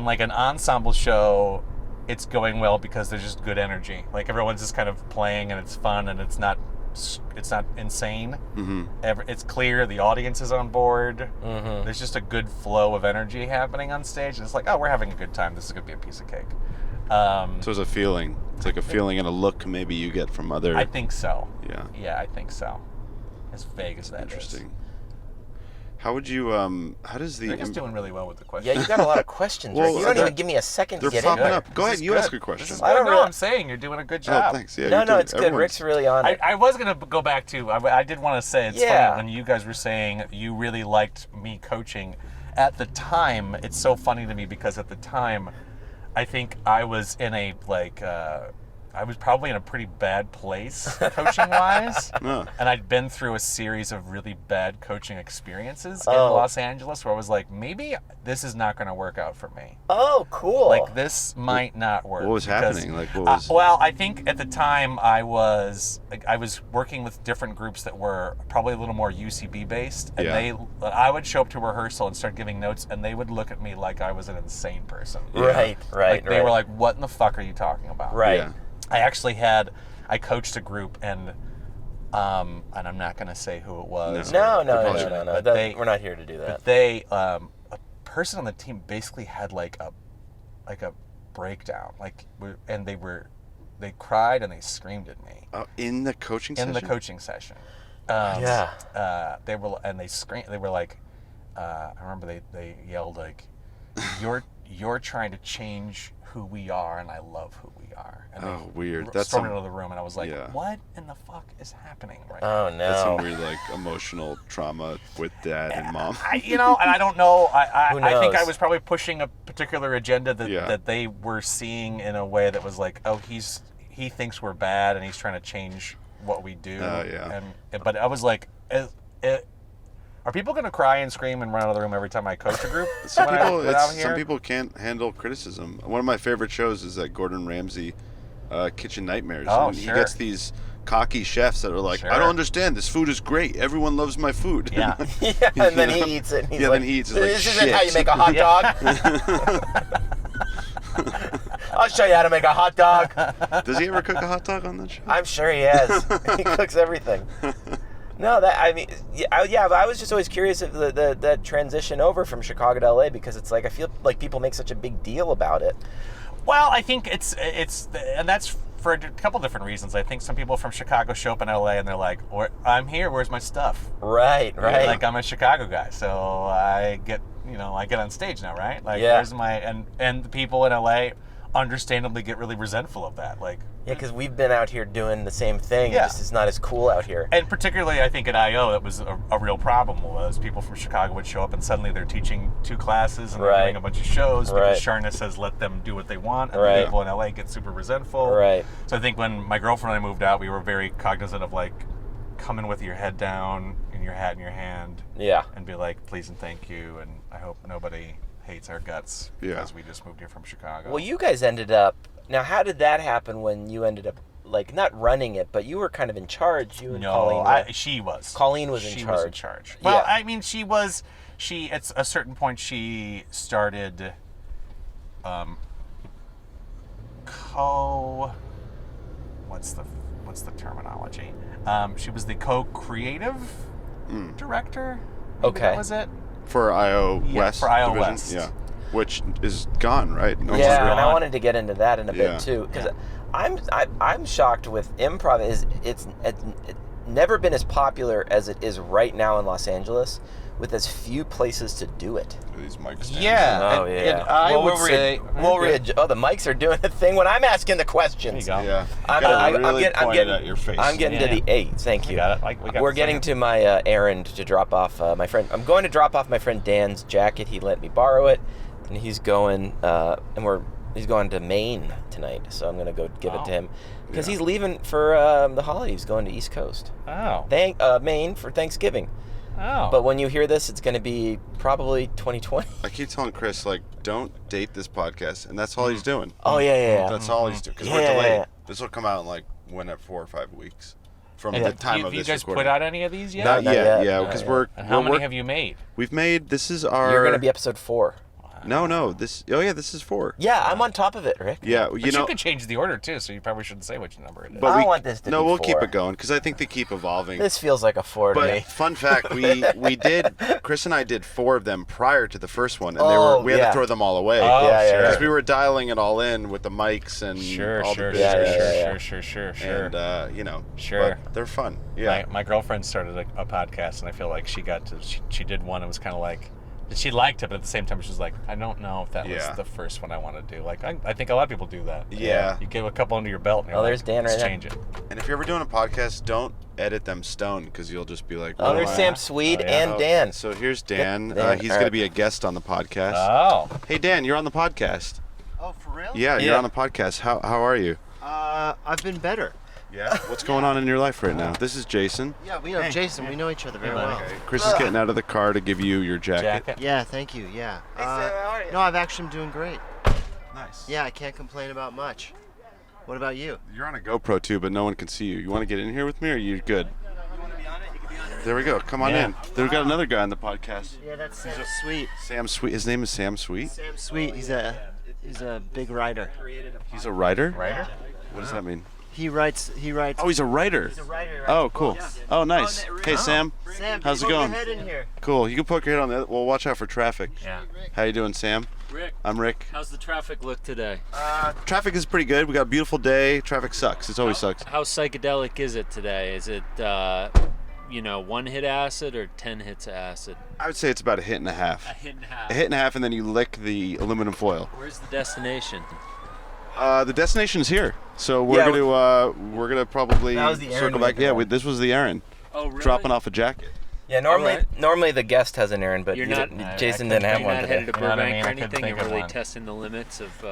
like an ensemble show, it's going well because there's just good energy. Like everyone's just kind of playing and it's fun and it's not insane. Mm-hmm. It's clear the audience is on board. Mm-hmm. There's just a good flow of energy happening on stage. And it's like, oh, we're having a good time. This is gonna be a piece of cake. So it's a feeling. It's like a feeling and a look maybe you get from other. I think so. Yeah. Yeah, I think so. As vague as that is. Interesting. How would you? How does the? I think it's doing really well with the question. Yeah, you got a lot of questions. Well, Rick. You don't they're- even give me a second They're to get popping in. up. Go ahead. This You is ask good. a question. This is I don't no, really- I'm saying you're doing a good Oh, job. thanks. Yeah. No, you're no, doing- it's good. everyone's- Rick's really on it. I was going to go back to, I did want to say, it's Yeah. funny when you guys were saying you really liked me coaching. At the time, it's so funny to me because at the time, I think I was in a, I was probably in a pretty bad place coaching-wise. No. And I'd been through a series of really bad coaching experiences in Oh. Los Angeles where I was like, maybe this is not going to work out for me. Oh, cool. Like, this might not work. What was because, happening? Like, what was? well, I think at the time I was working with different groups that were probably a little more UCB based, and Yeah. I would show up to rehearsal and start giving notes, and they would look at me like I was an insane person. Right, right, Like, they were like, "What in the fuck are you talking about?" right. Yeah. I coached a group, and I'm not going to say who it was. No, Probably no. But they- We're not here to do that. But they, a person on the team basically had like a breakdown, and they cried and they screamed at me In the coaching session. in the coaching session. Yeah. They were, and they screamed. They were like, I remember they yelled like, "You're trying to change who we are, and I love who we are." And Oh, weird. They That's stormed some- into the room, and I was like, Yeah. "What in the fuck is happening right now?" Oh, no. That's some weird like emotional trauma with dad and mom. And I don't know. I think I knows? was probably pushing a particular agenda that, Yeah. that they were seeing in a way that was like, oh, he thinks we're bad and he's trying to change what we do. Yeah. But I was like, are people going to cry and scream and run out of the room every time I coach a group? Some when I get out some here? people can't handle criticism. One of my favorite shows is that Gordon Ramsay Kitchen Nightmares. Oh, and sure. He gets these cocky chefs that are like, Sure. I don't understand. This food is great. Everyone loves my food. Yeah. Yeah, and then You know? he eats it. And he's Yeah, like, then he eats it like this isn't shit." how you make a hot dog. I'll show you how to make a hot dog. Does he ever cook a hot dog on that show? I'm sure he has. He cooks everything. No, I was just always curious of the transition over from Chicago to LA because it's like I feel like people make such a big deal about it. Well, I think it's and that's for a couple different reasons. I think some people from Chicago show up in LA and they're like, I'm here, where's my stuff? Right. Like, I'm a Chicago guy, so I get on stage now, right? Like, Yeah. where's my and the people in LA understandably get really resentful of that, like. Yeah, because we've been out here doing the same thing. Yeah. It just is not as cool out here. And particularly, I think at I.O. that was a real problem. Was people from Chicago would show up and suddenly they're teaching 2 classes and they're Right. doing a bunch of shows Right. because Sharna says let them do what they want, and Right. the people in LA get super resentful. Right. So I think when my girlfriend and I moved out, we were very cognizant of like coming with your head down and your hat in your hand, Yeah. and be like, please and thank you, and I hope nobody hates our guts Yeah. because we just moved here from Chicago. Well, you guys ended up. Now, how did that happen when you ended up, like, not running it, but you were kind of in charge? You and Colleen. she was. Colleen was in She charge. was in charge. Well, Yeah. I mean, she was. At a certain point, she started. What's the terminology? She was the co-creative director. Okay. That was it. For IO Yeah, West for IO division. West. Yeah. Which is gone, right? No Yeah, longer. and I wanted to get into that in a Yeah. bit too, because I'm shocked with improv. It's never been as popular as it is right now in Los Angeles, with as few places to do it. These mic stands. Yeah. Oh, and, yeah. And I would we'll say. the mics are doing a thing when I'm asking the questions. There you go. Yeah. I'm Pointed getting at your face. I'm getting Yeah. to the eight. Thank We you. got it. We got We're the getting second. to my errand to drop off my friend. I'm going to drop off my friend Dan's jacket. He let me borrow it, and he's going he's going to Maine tonight. So I'm going to go give it to him because Yeah. he's leaving for the holidays. He's going to East Coast. Oh. Maine for Thanksgiving. Oh. But when you hear this, it's going to be probably 2020. I keep telling Chris, like, don't date this podcast, and that's all he's doing. Oh yeah. That's all he's doing, because Yeah, we're yeah, delayed. yeah. This will come out in, like, 4 or 5 weeks from Yeah. the time of you this guys recording. put out any of these yet? Not Not yet, yet. yeah, Not because yet. we're... And how many we're- have you made? We've made, this is our... You're going to be episode 4. No, this is 4. Yeah, I'm on top of it, Rick. Yeah, But you know... could change the order too, so you probably shouldn't say which number it is. But I we, want this to no, be we'll 4. keep it going, because I think they keep evolving. This feels like a 4 to me. But fun fact, we did, Chris and I did 4 of them prior to the first one, and we had yeah. to throw them all away. Oh, Yeah, sure. Because we were dialing it all in with the mics and Sure, all sure, the sure, bits. sure. And, you know, Sure. but they're fun. Yeah. My girlfriend started a podcast, and I feel like she did one. It was kind of like she liked it, but at the same time, she was like, I don't know if that was Yeah. the first one I want to do. Like, I think a lot of people do that. Yeah. You give a couple under your belt, and you're Oh, like, there's Dan let's right there. change it. And if you're ever doing a podcast, don't edit them stone, because you'll just be like, Oh, what there's am I- Sam Swede Oh, yeah. and Dan. So here's Dan. Dan, He's all going to right. be a guest on the podcast. Oh. Hey, Dan, you're on the podcast. Oh, for real? Yeah, you're Yeah. on the podcast. How are you? I've been better. Yeah. What's going on in your life right now? This is Jason. Yeah, we know Jason. We know each other very well. Chris is getting out of the car to give you your jacket. Yeah, thank you. Yeah. Hey, Sam, how are you? No, I've actually been doing great. Nice. Yeah, I can't complain about much. What about you? You're on a GoPro too, but no one can see you. You want to get in here with me, or are you good? There we go. Come on Yeah. in. We've got another guy on the podcast. Yeah, that's Sam Sweet. Sam Sweet. His name is Sam Sweet. Sam Sweet. He's a big writer. He's a writer. Writer? What does that mean? He writes. Oh, he's a writer. He's a writer. Oh, cool. Oh, nice. Hey, Sam. Sam, How's it poke going? Your head in here. Cool. You can poke your head on the. Well, watch out for traffic. Yeah. How you doing, Sam? Rick, I'm Rick. how's the traffic look today? Traffic is pretty good. We got a beautiful day. Traffic sucks. It always sucks. How psychedelic is it today? Is it, 1 hit acid or 10 hits of acid? I would say it's about a hit and a half. A hit and a half. A hit and a half, and then you lick the aluminum foil. Where's the destination? The destination's here, so we're gonna probably That was the errand circle we back. had Yeah, going. this was the errand. Oh, really? Dropping off a jacket. Yeah, normally the guest has an errand, but You're you not- didn't- I Jason couldn't didn't have think one You're not today. headed to You know what I Burbank mean? or I couldn't anything? think You're of really one. testing the limits of...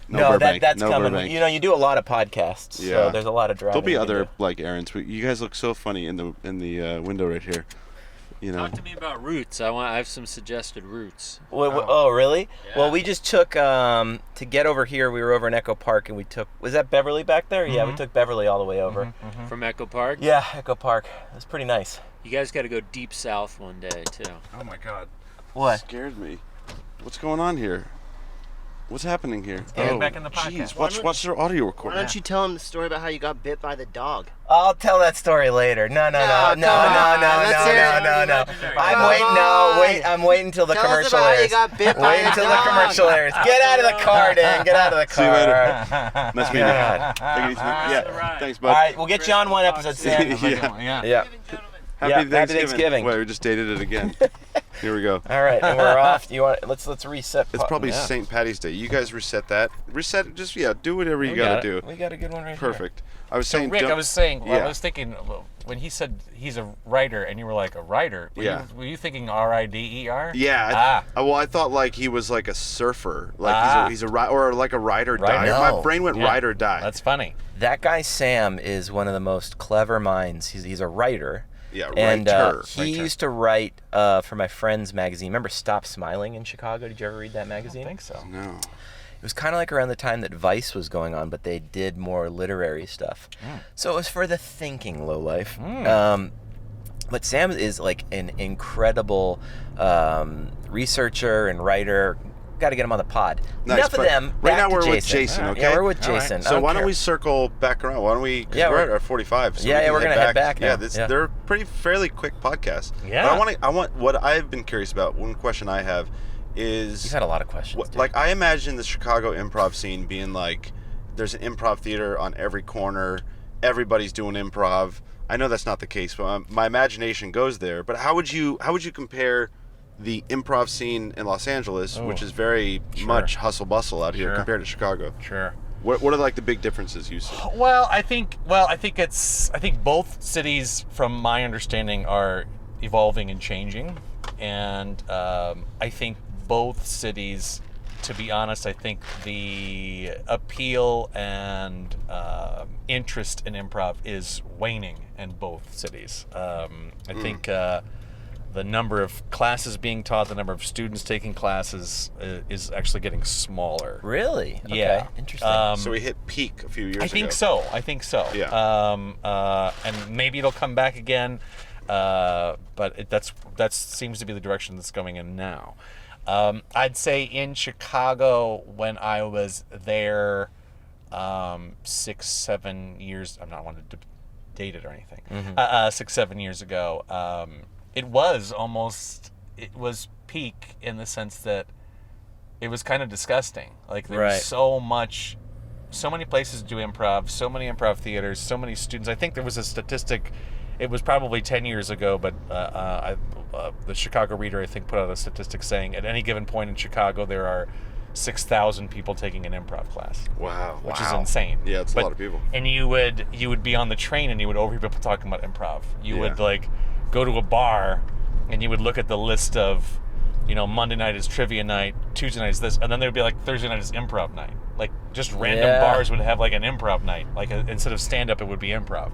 No, Burbank. that's No coming. Burbank. You know, you do a lot of podcasts, Yeah. so there's a lot of driving. There'll be you can other do. like errands. You guys look so funny in the window right here. You know. Talk to me about routes. I have some suggested routes. Oh, really? Yeah. Well, we just took to get over here. We were over in Echo Park, and we took. Was that Beverly back there? Yeah, we took Beverly all the way over. From Echo Park? Yeah, Echo Park. It was pretty nice. You guys got to go deep south one day, too. Oh my God. What? Scared me. What's going on here? What's happening here? Get back in the podcast. Jeez, watch their audio Why recording. don't you tell him the story about how you got bit by the dog? I'll tell that story later. No. come on. Let's hear it. I'm waiting until the Tell us commercial about how you airs. got bit by Wait a until the dog. commercial airs. Get out of the car, Dan. Get out of the car. See you later. All right. Nice meeting you. God. Take it easy. Yeah. right. Thanks, All bud. right, we'll get you on one episode, Sam. Yeah. Yeah. Happy Happy Thanksgiving. Wait, we just dated it again. Here we go. All right, and we're off. Let's reset. It's probably Yeah. St. Patty's Day. You guys reset that. Reset. Just do whatever you gotta do. We got a good one right Perfect. I was saying. Rick, don't- I was saying, well, Yeah. I was thinking when he said he's a writer, and you were like a writer. Were you thinking R-I-D-E-R? Yeah. Well, I thought like he was like a surfer, like he's a or like a ride or die. No. My brain went Yeah. ride or die. That's funny. That guy Sam is one of the most clever minds. He's a writer. Yeah, And writer. he used to write for my friend's magazine. Remember Stop Smiling in Chicago? Did you ever read that I magazine? think so. No. It was kind of like around the time that Vice was going on, but they did more literary stuff. So it was for the thinking lowlife. But Sam is like an incredible researcher and writer, got to get him on the pod. Nice, Enough of but them. right back now to we're with Jason. Jason, okay? Yeah, we're with All right. Jason. So why don't care. we circle back around? Why don't we? Because Yeah, we're at 45. So yeah, we can we're gonna head back now. Yeah, Yeah. they're pretty fairly quick podcasts. Yeah. But I want what I've been curious about. One question I have is You've had a lot of questions. Dude. like I imagine the Chicago improv scene being like there's an improv theater on every corner. Everybody's doing improv. I know that's not the case, but my imagination goes there. But how would you compare the improv scene in Los Angeles, which is very much hustle bustle out here, Sure. compared to Chicago? Sure. What are like the big differences you see? Well, I think both cities, from my understanding, are evolving and changing, and I think both cities, to be honest, I think the appeal and interest in improv is waning in both cities. I think the number of classes being taught, the number of students taking classes is actually getting smaller. Really? Okay. Yeah. Interesting. So we hit peak a few years ago. I think so. Yeah. And maybe it'll come back again, but that seems to be the direction that's going in now. I'd say in Chicago, when I was there 6-7 years, I'm not wanting to date it or anything, 6-7 years ago, it was peak in the sense that it was kind of disgusting. Like there was so many places to do improv, so many improv theaters, so many students. I think there was a statistic, it was probably 10 years ago, but the Chicago Reader, I think, put out a statistic saying at any given point in Chicago there are 6,000 people taking an improv class. Wow. Which is insane. Yeah, it's a lot of people. And you would be on the train and you would overhear people talking about improv. You would like go to a bar and you would look at the list of, Monday night is trivia night, Tuesday night is this, and then there would be like Thursday night is improv night. Like just random bars would have like an improv night. Like instead of stand up, it would be improv.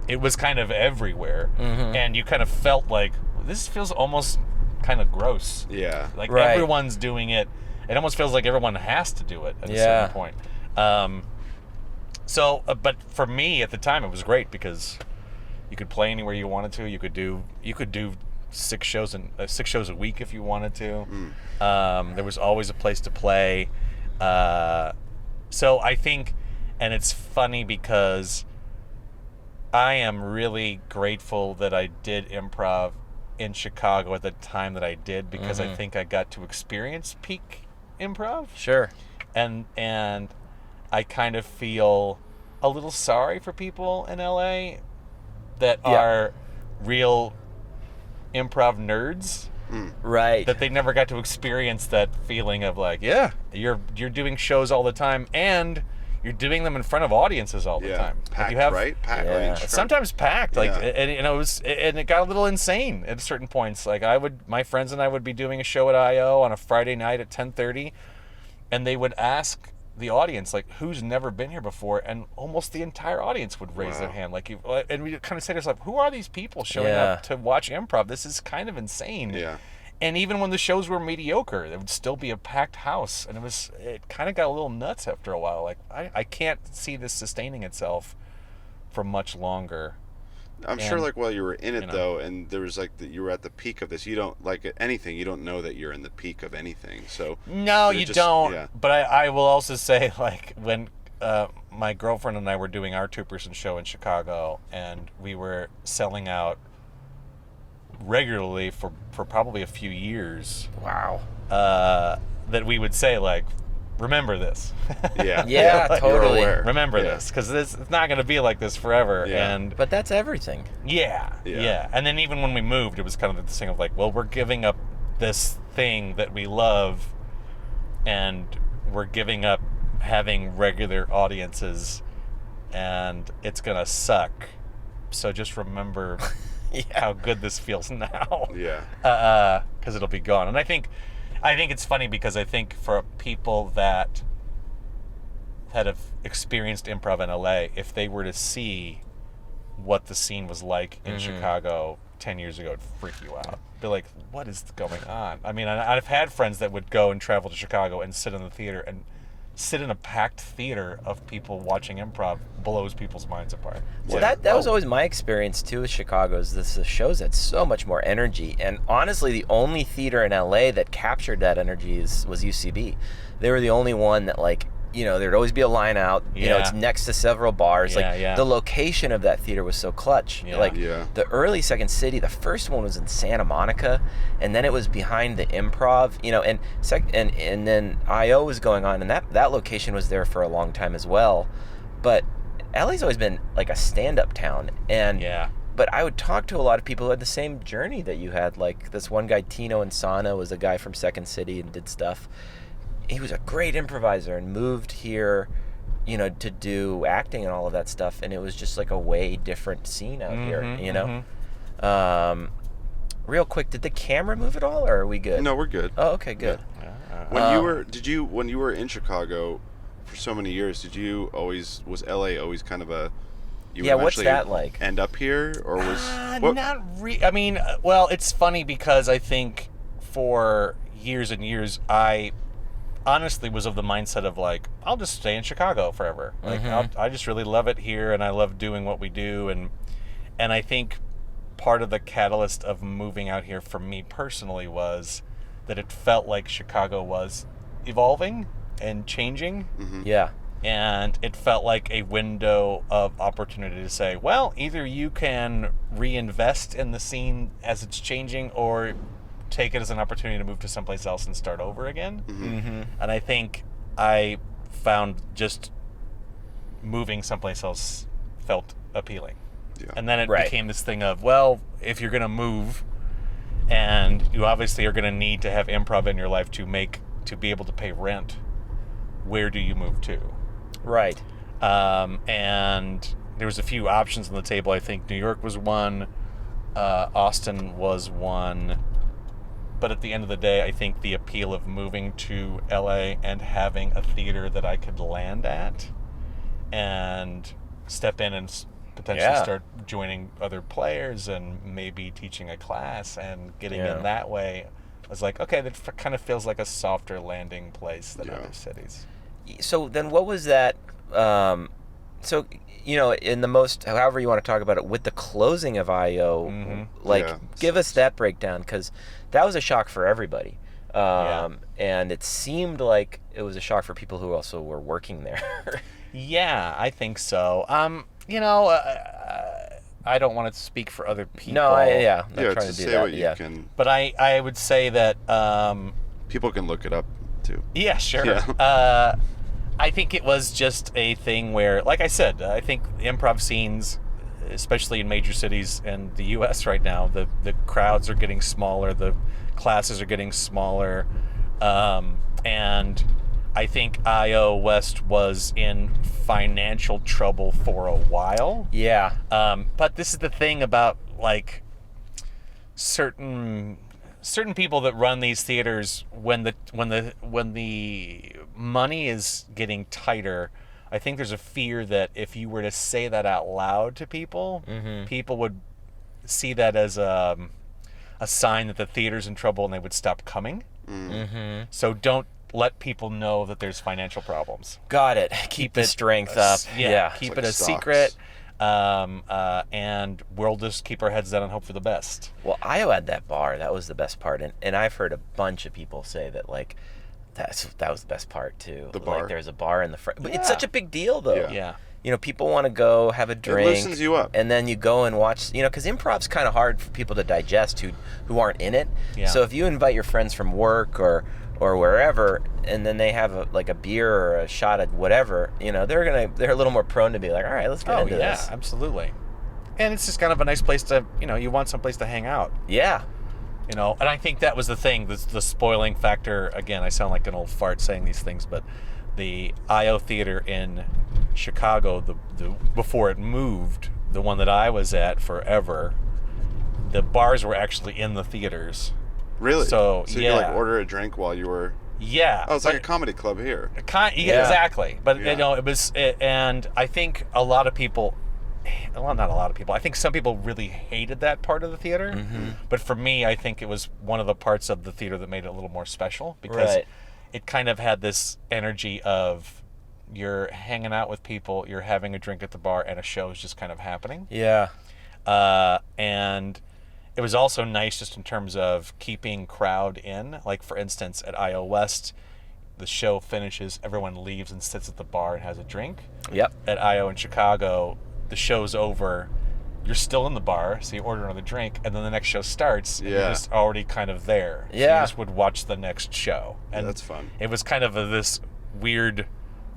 It was kind of everywhere, and you kind of felt like this feels almost kind of gross. Yeah. Like everyone's doing it. It almost feels like everyone has to do it at a certain point. But for me at the time, it was great because you could play anywhere you wanted to. You could do 6 shows a week if you wanted to. There was always a place to play. So I think, and it's funny because I am really grateful that I did improv in Chicago at the time that I did, because I think I got to experience peak improv. Sure. And I kind of feel a little sorry for people in LA that are real improv nerds. Right. That they never got to experience that feeling of like, you're doing shows all the time and you're doing them in front of audiences all the time. Packed, you have, right? Packed. Yeah. I mean, sometimes packed, like, Yeah. and it got a little insane at certain points. Like my friends and I would be doing a show at IO on a Friday night at 10:30, and they would ask the audience, like, who's never been here before, and almost the entire audience would raise their hand. Like, and we kind of say to ourselves, who are these people showing up to watch improv? This is kind of insane. Yeah. And even when the shows were mediocre, there would still be a packed house, and it kind of got a little nuts after a while. Like, I can't see this sustaining itself for much longer. I'm sure, like, while you were in it, you know. though, and there was, like, you were at the peak of this, you don't, like, anything, you don't know that you're in the peak of anything, so... No, you don't. Yeah. But I will also say, like, when my girlfriend and I were doing our 2-person show in Chicago, and we were selling out regularly for probably a few years, Wow. that we would say, like, remember this. Yeah. Yeah, You're totally. aware. Remember Yeah. this, because it's not going to be like this forever. Yeah. And But that's everything. Yeah. And then even when we moved, it was kind of this thing of like, well, we're giving up this thing that we love, and we're giving up having regular audiences, and it's going to suck. So just remember how good this feels now. Yeah. Because it'll be gone. And I think it's funny because I think for people that have experienced improv in LA, if they were to see what the scene was like in Chicago 10 years ago, it'd freak you out. Be like, what is going on? I mean, I've had friends that would go and travel to Chicago and sit in the theater and sit in a packed theater of people watching improv blows people's minds apart. Well, that was always my experience too with Chicago. Is the shows had so much more energy, and honestly, the only theater in LA that captured that energy was UCB. They were the only one that, like, there'd always be a line out. It's next to several bars. The location of that theater was so clutch. The early Second City, the first one was in Santa Monica, and then it was behind the Improv. And then IO was going on, and that location was there for a long time as well. But LA's always been like a stand-up town, and But I would talk to a lot of people who had the same journey that you had. Like this one guy, Tino Insana, was a guy from Second City and did stuff. He was a great improviser and moved here, to do acting and all of that stuff. And it was just like a way different scene out here, Real quick, did the camera move at all, or are we good? No, we're good. Oh, okay, good. When you were in Chicago for so many years, was LA always kind of a, what's that like? End up here, or was not really? I mean, well, it's funny because I think for years and years I honestly was of the mindset of like, I'll just stay in Chicago forever. Like I just really love it here, and I love doing what we do, and I think part of the catalyst of moving out here for me personally was that it felt like Chicago was evolving and changing. Yeah. And it felt like a window of opportunity to say, well, either you can reinvest in the scene as it's changing, or take it as an opportunity to move to someplace else and start over again. And I think I found just moving someplace else felt appealing. Yeah. And then it became this thing of, well, if you're going to move, and you obviously are going to need to have improv in your life to be able to pay rent, where do you move to? Right. And there was a few options on the table. I think New York was one, Austin was one, but at the end of the day, I think the appeal of moving to LA and having a theater that I could land at and step in and potentially start joining other players and maybe teaching a class and getting in that way, I was like, okay, that kind of feels like a softer landing place than other cities. So then what was that, in the most, however you want to talk about it, with the closing of IO, give us that breakdown, because that was a shock for everybody. And it seemed like it was a shock for people who also were working there. Yeah, I think so. I don't want to speak for other people. No, I'm not trying to do say that. What you can. But I would say that people can look it up too. Yeah, sure. Yeah. I think it was just a thing where, like I said, I think improv scenes, especially in major cities in the U.S. right now, the crowds are getting smaller, the classes are getting smaller, and I think IO West was in financial trouble for a while. Yeah. But this is the thing about, like, certain people that run these theaters, when the money is getting tighter, I think there's a fear that if you were to say that out loud to people, people would see that as a sign that the theater's in trouble and they would stop coming. So don't let people know that there's financial problems. Got it. Keep the strength up. Keep like it a stocks. secret. And we'll just keep our heads down and hope for the best. Well, IO had that bar. That was the best part. And I've heard a bunch of people say that, like, that was the best part, too. The bar? Like, there's a bar in the front. But it's such a big deal, though. Yeah. People want to go have a drink. It loosens you up. And then you go and watch, because improv's kind of hard for people to digest who aren't in it. Yeah. So if you invite your friends from work or wherever, and then they have a beer or a shot at whatever, they're a little more prone to be like, all right, let's get into this. Yeah, absolutely. And it's just kind of a nice place to, you want someplace to hang out. Yeah. And I think that was the thing, the spoiling factor. Again, I sound like an old fart saying these things, but the IO Theater in Chicago, the before it moved, the one that I was at forever, the bars were actually in the theaters. Really? So you could, like, order a drink while you were... Yeah. Oh, it's like a comedy club here. Exactly. But, it was... and I think a lot of people... Well, not a lot of people. I think some people really hated that part of the theater. But for me, I think it was one of the parts of the theater that made it a little more special, because it kind of had this energy of you're hanging out with people, you're having a drink at the bar, and a show is just kind of happening. Yeah. And it was also nice just in terms of keeping crowd in. Like, for instance, at IO West, the show finishes, everyone leaves and sits at the bar and has a drink. Yep. At IO in Chicago, the show's over, you're still in the bar, so you order another drink, and then the next show starts, and you're just already kind of there. So Yeah. you just would watch the next show. And that's fun. It was kind of this weird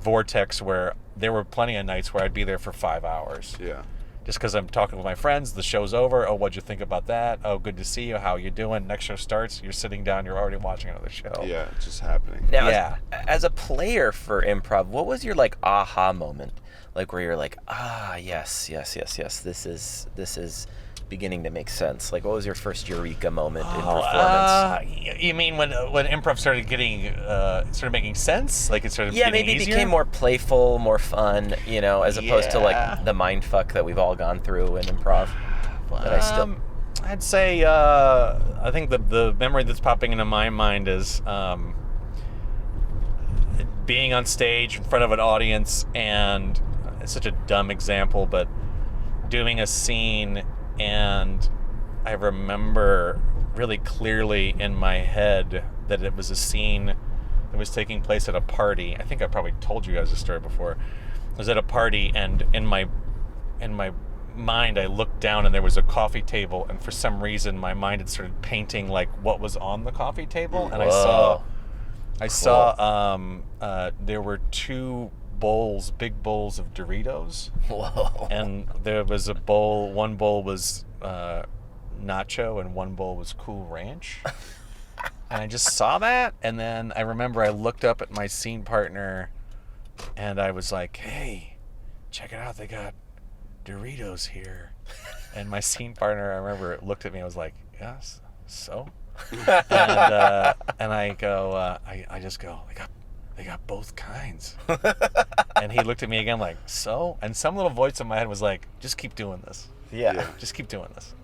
vortex where there were plenty of nights where I'd be there for 5 hours. Yeah. Just because I'm talking with my friends, the show's over. Oh, what'd you think about that? Oh, good to see you. How you doing? Next show starts. You're sitting down. You're already watching another show. Yeah, it's just happening. Now, Yeah. as a player for improv, what was your like aha moment? Like where you're like, yes, this is beginning to make sense. Like, what was your first eureka moment in performance? You mean when improv started getting started making sense? Like it started Yeah, getting maybe it easier? became more playful, more fun, as opposed to like the mind fuck that we've all gone through in improv. That I still. I'd say I think the memory that's popping into my mind is being on stage in front of an audience, and it's such a dumb example, but doing a scene, and I remember really clearly in my head that it was a scene that was taking place at a party. I think I probably told you guys this story before. I was at a party, and in my mind I looked down and there was a coffee table, and for some reason my mind had started painting like what was on the coffee table, and Whoa. I saw there were two bowls, big bowls of Doritos. Whoa. And there was a bowl, one bowl was nacho and one bowl was Cool Ranch. And I just saw that, and then I remember I looked up at my scene partner and I was like, hey, check it out, they got Doritos here. And my scene partner, I remember, looked at me and was like, yes, so? And I go, I just go, they got both kinds. And he looked at me again like, so? And some little voice in my head was like, just keep doing this. Yeah. Just keep doing this.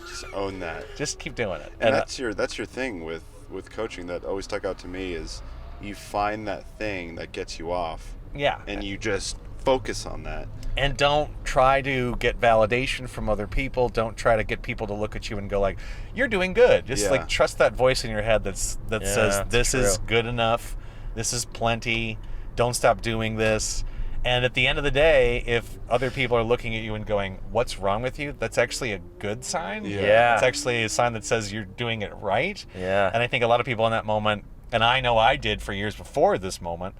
Just own that. Just keep doing it. And that's your thing with coaching that always stuck out to me is you find that thing that gets you off. Yeah. And you just focus on that. And don't try to get validation from other people. Don't try to get people to look at you and go like, you're doing good. Just like trust that voice in your head that says, this is good enough. This is plenty. Don't stop doing this. And at the end of the day, if other people are looking at you and going, what's wrong with you? That's actually a good sign. Yeah. It's actually a sign that says you're doing it right. Yeah. And I think a lot of people in that moment, and I know I did for years before this moment,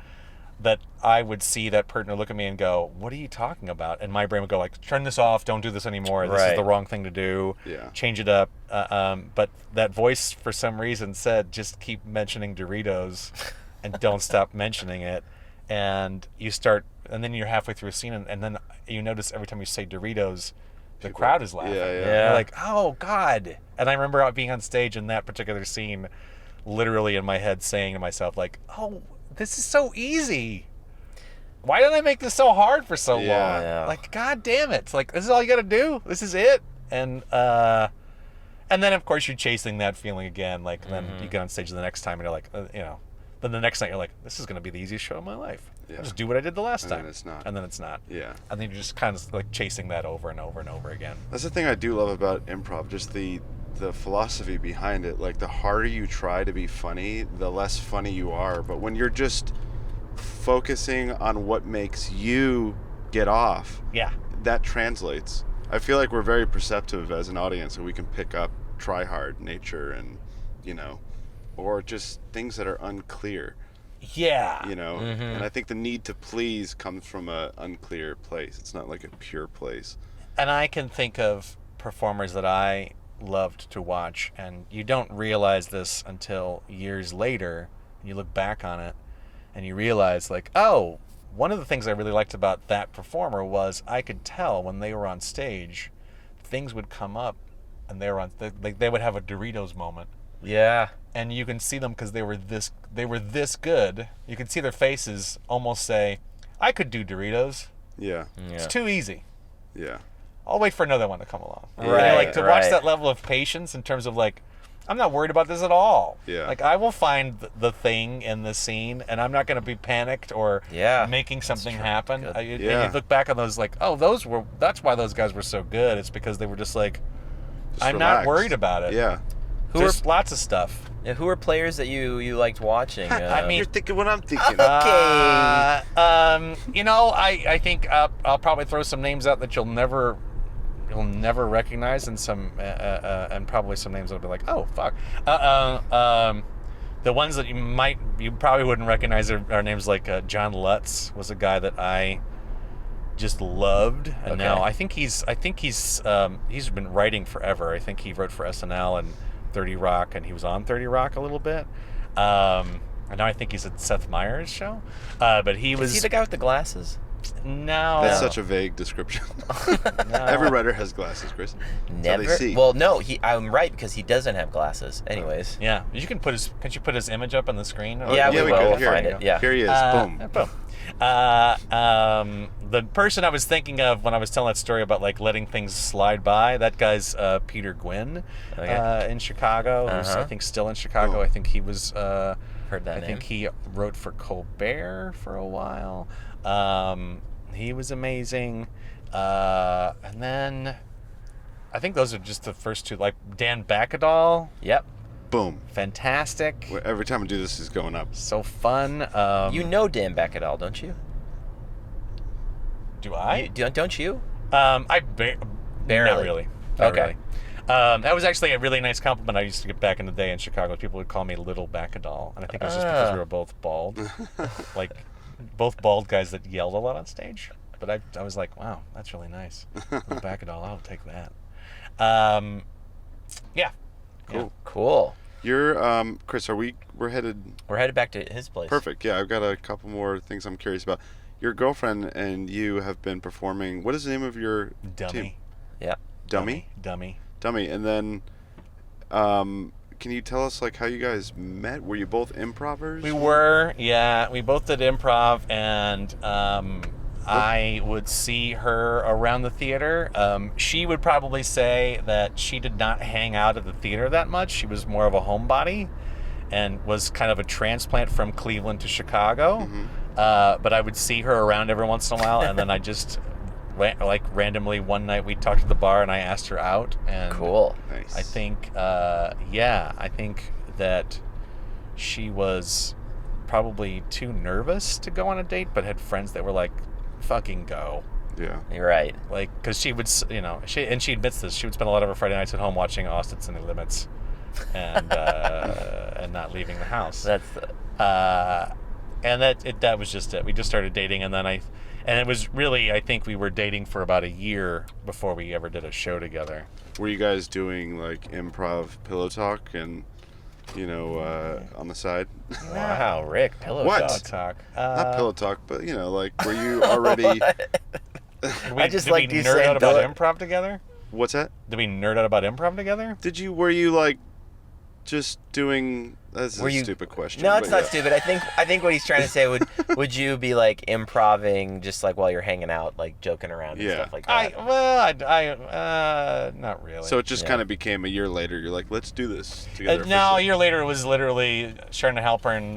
that I would see that partner look at me and go, what are you talking about? And my brain would go like, turn this off, don't do this anymore. This is the wrong thing to do. Yeah. Change it up. But that voice, for some reason, said, just keep mentioning Doritos and don't stop mentioning it. And you start, and then you're halfway through a scene, and then you notice every time you say Doritos, the crowd is laughing. Yeah. You're like, oh, God. And I remember being on stage in that particular scene, literally in my head saying to myself, like, oh, this is so easy. Why did I make this so hard for so long? Yeah. Like, God damn it. It's like, this is all you got to do? This is it? And then, of course, you're chasing that feeling again. Like, and then you get on stage the next time, and you're like, then the next night you're like, this is going to be the easiest show of my life. Yeah. I'll just do what I did the last And time. then it's not. And then it's not. Yeah. And then you're just kind of like chasing that over and over and over again. That's the thing I do love about improv, just the philosophy behind it. Like, the harder you try to be funny, the less funny you are. But when you're just focusing on what makes you get off, Yeah. that translates. I feel like we're very perceptive as an audience, and we can pick up try hard nature and, or just things that are unclear, Yeah. And I think the need to please comes from a unclear place. It's not like a pure place. And I can think of performers that I loved to watch, and you don't realize this until years later, and you look back on it, and you realize, like, oh, one of the things I really liked about that performer was I could tell when they were on stage, things would come up, and they would have a Doritos moment. Yeah. And you can see them because they were this good. You can see their faces almost say, I could do Doritos. Yeah. It's too easy. Yeah. I'll wait for another one to come along. Right, Like to watch that level of patience in terms of like, I'm not worried about this at all. Yeah. Like, I will find the thing in the scene, and I'm not going to be panicked or making something happen. And you look back on those, like, oh, that's why those guys were so good. It's because they were just like, I'm not worried about it. Yeah. There's lots of stuff. Yeah, who are players that you liked watching? I mean, You're thinking what I'm thinking. Okay. I think I'll probably throw some names out that you'll never recognize, and and probably some names that'll be like, oh fuck. The ones that you probably wouldn't recognize are names like John Lutz was a guy that I just loved, and now I think he's been writing forever. I think he wrote for SNL and 30 Rock, and he was on 30 Rock a little bit. And now I think he's at Seth Meyers' show. But Is he the guy with the glasses? No. That's such a vague description. No. Every writer has glasses, Chris. That's how Never. they see. Well, no, I'm right because he doesn't have glasses. Anyways. Yeah, could you put his image up on the screen? Yeah, we we will. could. We'll Here, find it. Yeah. Here he is. Boom. Boom. The person I was thinking of when I was telling that story about like letting things slide by, that guy's Peter Gwynn in Chicago, who's I think still in Chicago. Oh. I think he was. Heard that I name. think he wrote for Colbert for a while. He was amazing. And then I think those are just the first two. Like Dan Bacadol, Yep. Boom. fantastic. Every time I do this, is going up. So fun. You know Dan Bacadol, don't you? Do I? Don't you? I Barely. Not really. Not Okay. really. That was actually a really nice compliment I used to get back in the day in Chicago. People would call me Little Bacadol, and I think it was just because we were both bald, like both bald guys that yelled a lot on stage. But I was like, wow, that's really nice. Little Bacadol, I'll take that. Yeah. Cool. Cool. You're Chris. We're headed. We're headed back to his place. Perfect. Yeah, I've got a couple more things I'm curious about. Your girlfriend and you have been performing. What is the name of your Dummy. team? Yeah. Dummy. Dummy. And then, can you tell us like how you guys met? Were you both improvers? We were, yeah. We both did improv, and I would see her around the theater. She would probably say that she did not hang out at the theater that much. She was more of a homebody and was kind of a transplant from Cleveland to Chicago. Mm-hmm. But I would see her around every once in a while, and then I just, randomly one night we talked at the bar, and I asked her out. And Cool. Nice. I think, I think that she was probably too nervous to go on a date, but had friends that were like, fucking go. Yeah. You're right. Like, because she would, she admits this, she would spend a lot of her Friday nights at home watching Austin City Limits and and not leaving the house. That's And that was just it. We just started dating, and then it was really, I think we were dating for about a year before we ever did a show together. Were you guys doing like improv pillow talk and on the side? wow, Rick. Pillow What? talk. Talk. Not pillow talk, but like were you already? I just did liked we you nerd saying out about pillow- improv together? What's that? Did we nerd out about improv together? Were you like just doing? That's Were a you- stupid question. No, it's but not yeah. stupid. I think what he's trying to say would you be like improving just like while you're hanging out, like joking around and Yeah. stuff like that? I not really. So it just Yeah. kind of became a year later. You're like, let's do this together. No, a officially. year later, it was literally Sharon Halpern,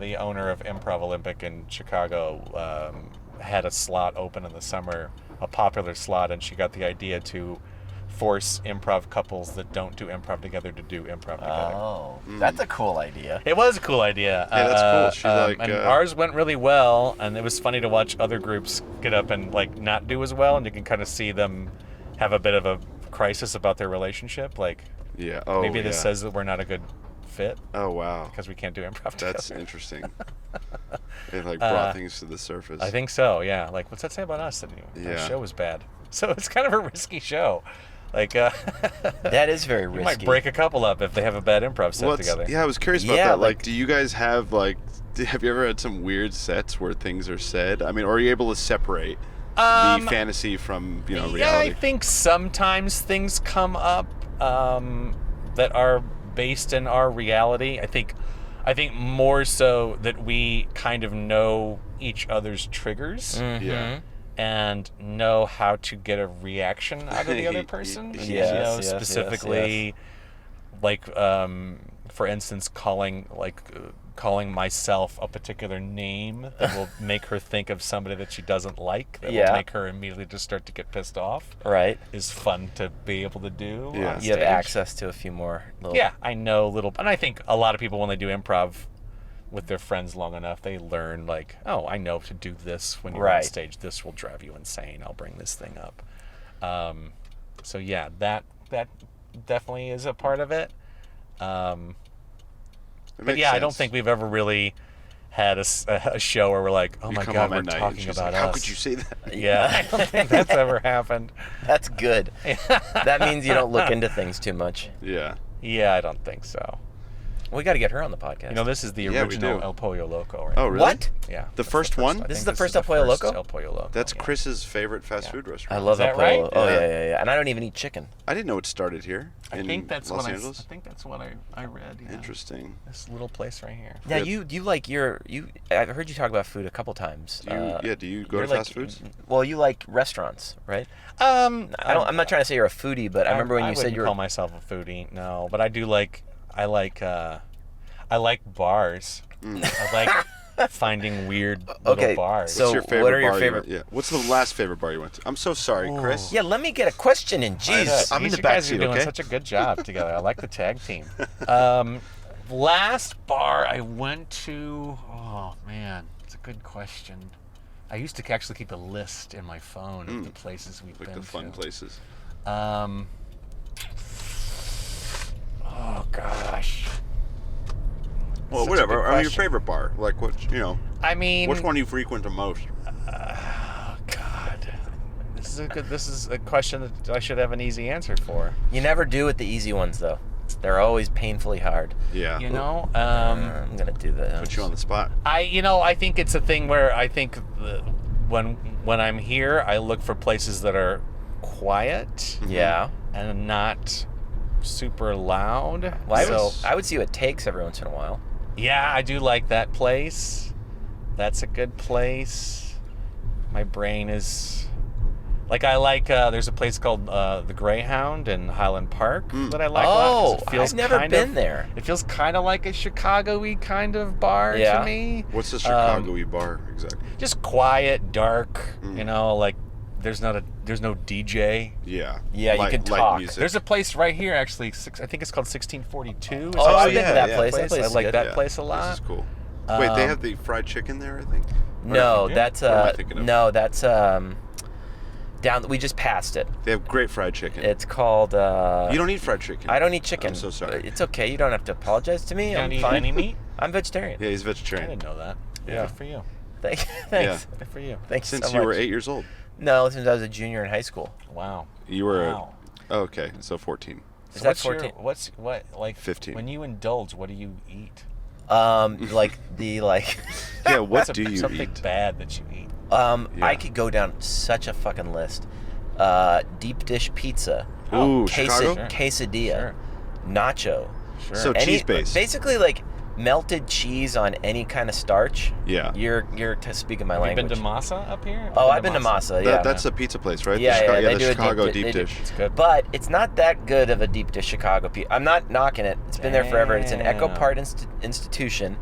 the owner of Improv Olympic in Chicago, had a slot open in the summer, a popular slot, and she got the idea to force improv couples that don't do improv together to do improv together. Oh, that's a cool idea. It was a cool idea. Yeah, that's cool. She and ours went really well, and it was funny to watch other groups get up and like not do as well, and you can kind of see them have a bit of a crisis about their relationship. Like, Yeah. Oh, maybe this yeah. says that we're not a good fit Oh wow. because we can't do improv together. That's interesting. It like brought things to the surface. I think so, yeah. Like, what's that say about us? That our Yeah. show was bad. So it's kind of a risky show. Like, That is very you risky. might break a couple up if they have a bad improv set together. Yeah, I was curious about Yeah, that. like- Like, do you guys have have you ever had some weird sets where things are said? I mean, or are you able to separate the fantasy from Yeah, reality? I think sometimes things come up that are based in our reality. I think more so that we kind of know each other's triggers Yeah. and know how to get a reaction out of the other person. Yes, You know, yes, specifically for instance, calling myself a particular name that will make her think of somebody that she doesn't like, that will make her immediately just start to get pissed off. Right. Is fun to be able to do. Yeah. On You have stage. access to a few more little... Yeah, I know and I think a lot of people when they do improv with their friends long enough, they learn like, oh, I know to do this when you're on Right. stage. This will drive you insane. I'll bring this thing up. So yeah, that definitely is a part of it. But yeah, I don't think we've ever really had a show where we're like, oh You my come God, home we're at night and talking she's about like, us. How could you say that? Yeah, I don't think that's ever happened. That's good. That means you don't look into things too much. Yeah. Yeah, I don't think so. We got to get her on the podcast. You know, this is the Yeah, we original do. El Pollo Loco, right? Oh, really? What? Yeah. The that's first one? I This is think the first El Pollo first Loco? El Pollo Loco. That's yeah. Chris's favorite fast Yeah. food I restaurant. love Is El that right? Pollo. Oh, Yeah. yeah. And I don't even eat chicken. I didn't know it started here I in think that's Los what Angeles. I think that's what I read. Yeah. Interesting. This little place right here. Yeah, Yeah. you like I've heard you talk about food a couple times. Do you go you're to like- fast foods? Well, you like restaurants, right? I'm not trying to say you're a foodie, but I remember when you said wouldn't you were... call myself a foodie. No, but I do like. I like bars. I like finding weird little bars. so- What's your favorite what are your bar favorite- Yeah. What's the last favorite bar you went to? I'm so sorry, Chris. Yeah, let me get a question in. Jeez. I'm in the you back guys seat, are doing okay? such a good job together. I like the tag team. Last bar I went to. Oh man, it's a good question. I used to actually keep a list in my phone of the places we've Like been the fun to. places. Oh gosh. Well, Such a whatever. good Or your question. favorite bar? Like what? I mean, Which one do you frequent the most? Oh God, this is a question that I should have an easy answer for. You never do with the easy ones, though. They're always painfully hard. Yeah. You know, I'm going to do that. Put you on the spot. I think it's a thing where I think when I'm here, I look for places that are quiet Yeah. and not super loud. Well, I would see what takes every once in a while. Yeah, I do like that place. That's a good place. My brain is like there's a place called the Greyhound in Highland Park that I like a lot 'cause it feels I've never kind been of, there. It feels kind of like a Chicago-y kind of bar Yeah. to me. What's the Chicago-y bar exactly? Just quiet, dark, like there's no DJ. Yeah. Yeah, you Light- can light talk. music. There's a place right here actually, I think it's called 1642. Is Oh, that I've the been to that yeah, place. yeah. That place I is like good. that Yeah, place a lot. This is cool. Wait, they have the fried chicken there, I think? No, do? that's What am I thinking of? no, that's down. We just passed it. They have great fried chicken. It's called. You don't eat fried chicken. I don't eat chicken. I'm so sorry. It's okay. You don't have to apologize to me. You don't I'm eat fine. any meat? I'm vegetarian. Yeah, he's I vegetarian. didn't know that. Yeah. Good for you. Thanks. Yeah. Good for you. Thanks Since so you much. were 8 years old. No, since I was a junior in high school. Wow. You were. Wow. Oh, okay, so 14. Is So that what's 14? what 15. When you indulge, what do you eat? Like Yeah, what What's do you something eat? bad that you eat? I Yeah. could go down such a fucking list. Deep dish pizza, Ooh, Chicago? quesadilla, Sure. nacho. Sure. So cheese-based. Basically, like melted cheese on any kind of starch. Yeah. You're speaking my Have you language. been to Masa up here? Oh, I've been to Masa. Yeah. That's a pizza place, right? Yeah, the yeah, they the do a deep Chicago di- deep they do- dish. It's good. But it's not that good of a deep dish Chicago pizza. I'm not knocking it. It's been there forever. It's an Echo Damn. Park institution.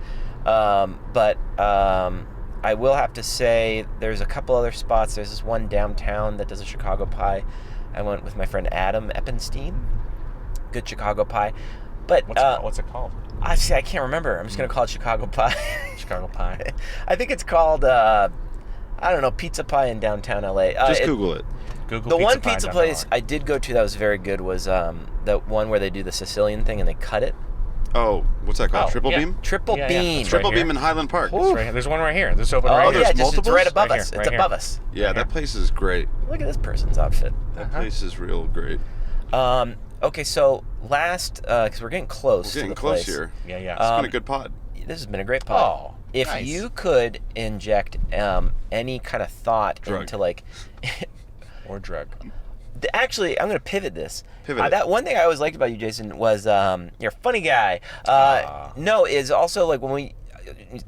But I will have to say there's a couple other spots. There's this one downtown that does a Chicago pie. I went with my friend Adam Eppenstein. Good Chicago pie. But What's it called? I can't remember. I'm just going to call it Chicago pie. Chicago pie. I think it's called, I don't know, Pizza Pie in downtown LA. Just Google it. Google The one pie, pizza definitely. place I did go to that was very good was the one where they do the Sicilian thing and they cut it. Oh, what's that called? Oh, Triple yeah. beam? Triple Yeah, beam. it's Triple right here. beam in Highland Park. It's right here. There's one right here. This open Oh, right there's here. yeah, just it's multiples? right above Right us. here, It's right above here. us. Yeah, Right that here. place is great. Look at this person's outfit. That place is real great. Okay, so last, because we're getting close We're to getting the close place. here. Yeah, yeah. It's been a good pod. This has been a great pod. Oh, if nice. you could inject any kind of thought Drug. into like, Or drug. actually, I'm going to pivot this. Pivot it. That one thing I always liked about you, Jason, was you're a funny guy. No, is also like when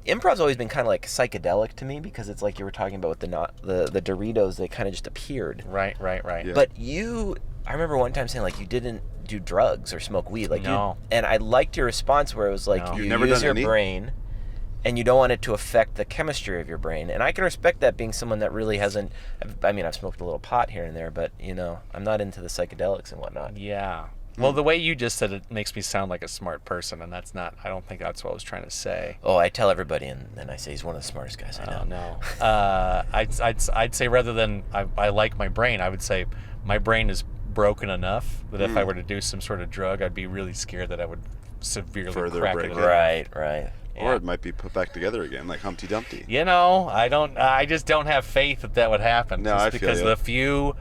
improv's always been kind of like psychedelic to me because it's like you were talking about with the Doritos, they kind of just appeared. Right. Yeah. But I remember one time saying like you didn't do drugs or smoke weed. Like No. and I liked your response where it was like No. you You've never use done your any? brain, and you don't want it to affect the chemistry of your brain. And I can respect that, being someone that really hasn't. I mean, I've smoked a little pot here and there, but I'm not into the psychedelics and whatnot. Yeah. Well, the way you just said it makes me sound like a smart person, and that's not. I don't think that's what I was trying to say. Oh, I tell everybody, and then I say he's one of the smartest guys I know. Oh no. I'd say rather than I like my brain, I would say my brain is broken enough that if I were to do some sort of drug, I'd be really scared that I would severely Further crack break it. it. Right. Or it might be put back together again, like Humpty Dumpty. I just don't have faith that would happen. No, just I feel because you.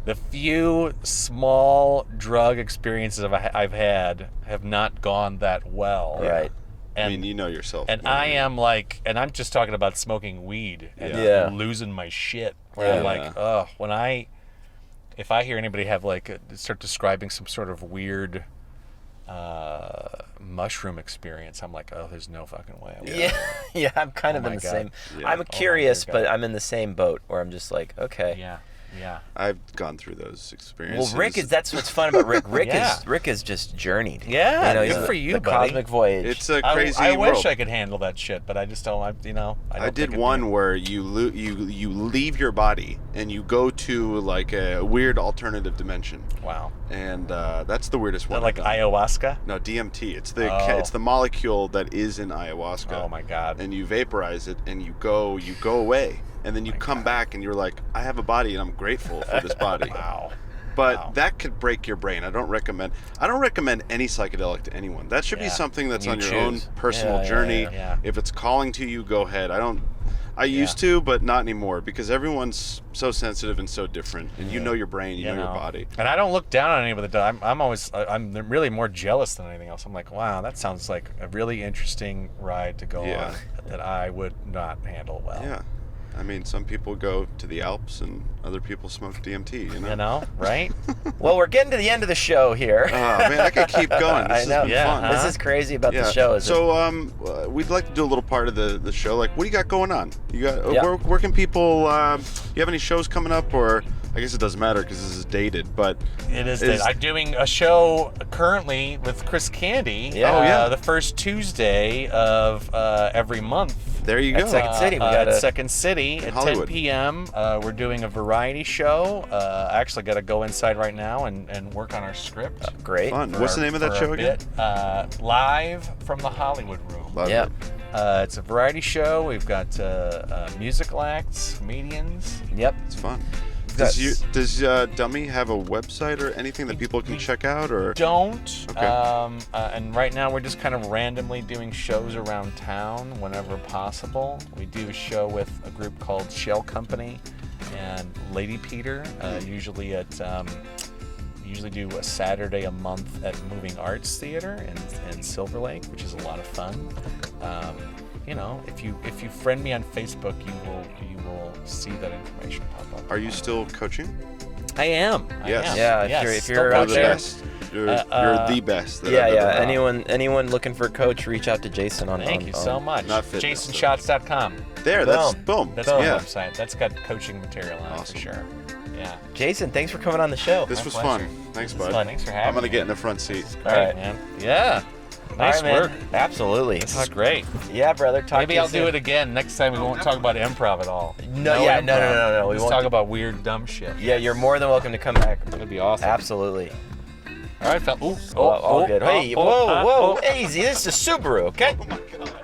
the few small drug experiences I've had have not gone that well. Right. And, I mean, you know yourself. and I am like, and I'm just talking about smoking weed and Yeah. losing my shit. Where I'm like, oh, if I hear anybody have start describing some sort of weird mushroom experience, I'm like, oh, there's no fucking way. Yeah, I'm kind of Oh in my the God. same. Yeah. I'm Oh curious, my God. but I'm in the same boat where I'm just like, okay. Yeah. I've gone through those Well, experiences. Rick that's what's fun about Rick. Yeah. Rick is just journeyed. Yeah, he's good for you, the buddy. cosmic voyage. It's a I crazy wish world. I could handle that shit, but I just don't. I don't I think did it'd one be- where you leave your body and you go to like a weird alternative dimension, Wow. and that's the weirdest one. Like I've done. ayahuasca. No, DMT. It's the Oh. it's the molecule that is in ayahuasca. Oh my God. And you vaporize it, and you go away, and then you come back, and you're like, I have a body, and I'm grateful for this body. Wow. But Wow. that could break your brain. I don't recommend any psychedelic to anyone. That should be Yeah. something that's You on your own choose. personal Yeah, journey. yeah. If it's calling to you, go ahead. I used to, but not anymore, because everyone's so sensitive and so different. And you know your brain, you know your body. And I don't look down on anybody. I'm really more jealous than anything else. I'm like, wow, that sounds like a really interesting ride to go Yeah. on that I would not handle well. Yeah. I mean, some people go to the Alps and other people smoke DMT, you know? You know, right? Well, we're getting to the end of the show here. Oh, man, I could keep going. This I has you know. been Yeah, fun. huh? This is crazy about Yeah. the show. So, we'd like to do a little part of the show. Like, what do you got going on? You got Yeah. where can people? You have any shows coming up, or I guess it doesn't matter because this is dated. But It is. I'm doing a show currently with Chris Candy. Yeah. Oh, yeah. The first Tuesday of every month. there you At go. Second City, we at gotta- Second City at Hollywood. 10 p.m. We're doing a variety show. I actually got to go inside right now and work on our script. Great. Fun. for What's the our- name of that for show our again? bit. Live from the Hollywood Room. Love Yeah. it. It's a variety show. We've got musical acts, comedians. Yep. It's fun. That's- Does Dummy have a website or anything that people can check out? Or Don't. Okay. And right now we're just kind of randomly doing shows around town whenever possible. We do a show with a group called Shell Company and Lady Peter, usually do a Saturday a month at Moving Arts Theater in Silver Lake, which is a lot of fun. If you friend me on Facebook, you will see that information pop up. are you still coaching? I am. Yes. I am. Yeah, Yes. if Still you're You're out the there- best. You're the best. That Yeah, I've yeah. ever met. Anyone looking for a coach, reach out to Jason on. Thank you so much. Not fitness, JasonShots.com. There, that's Boom. boom. That's my yeah. website. That's got coaching material on it Awesome. for sure. Yeah. Jason, thanks for coming on the show. This My was pleasure. fun. Thanks, It's bud. fun. Thanks for having I'm gonna me. get in the front seat. All right. man. Yeah. All Nice right, man. work. Absolutely. This is great. Yeah, brother. Talk Maybe to you I'll do soon. it again. Next time we won't talk about improv at all. No, yeah, no, improv. no, no. We Let's won't talk do- about weird, dumb shit. Yeah, you're more than welcome to come back. That'd be awesome. Absolutely. All right, fella. Ooh. All good. Hey, whoa, oh, whoa. Easy. This is a Subaru, okay? Oh my god.